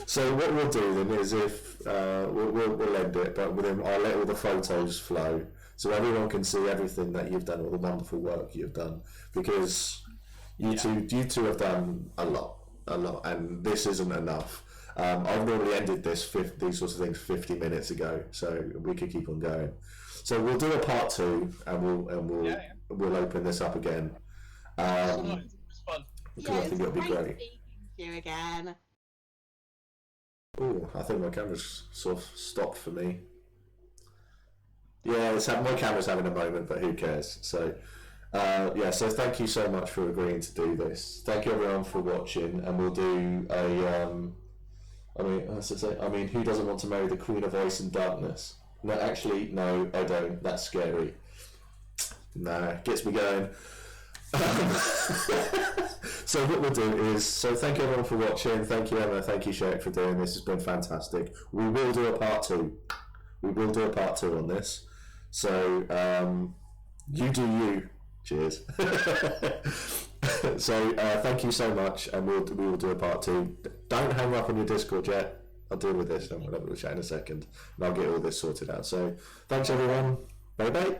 So what we'll do then is if we'll end it, but then I'll let all the photos flow so everyone can see everything that you've done, all the wonderful work you've done, because you two have done a lot, and this isn't enough. I've normally ended these sorts of things 50 minutes ago, so we could keep on going. So we'll do a part 2, and we'll open this up again. It's fun. Because I think it'll be great. Speaking to you again. Oh, I think my camera's sort of stopped for me. Yeah, my camera's having a moment, but who cares? So, so thank you so much for agreeing to do this. Thank you everyone for watching, and we'll do a. Who doesn't want to marry the Queen of Ice and Darkness? No, actually, no, I don't. That's scary. Nah, gets me going. So what we'll do is, thank you everyone for watching. Thank you Emma, thank you Shek for doing this. It's been fantastic. We will do a part 2. We will do a part 2 on this. So you do you. Cheers. So thank you so much, and we will do a part 2. Don't hang up on your Discord yet. I'll deal with this. We'll chat in a second, and I'll get all this sorted out. So thanks everyone. Bye bye.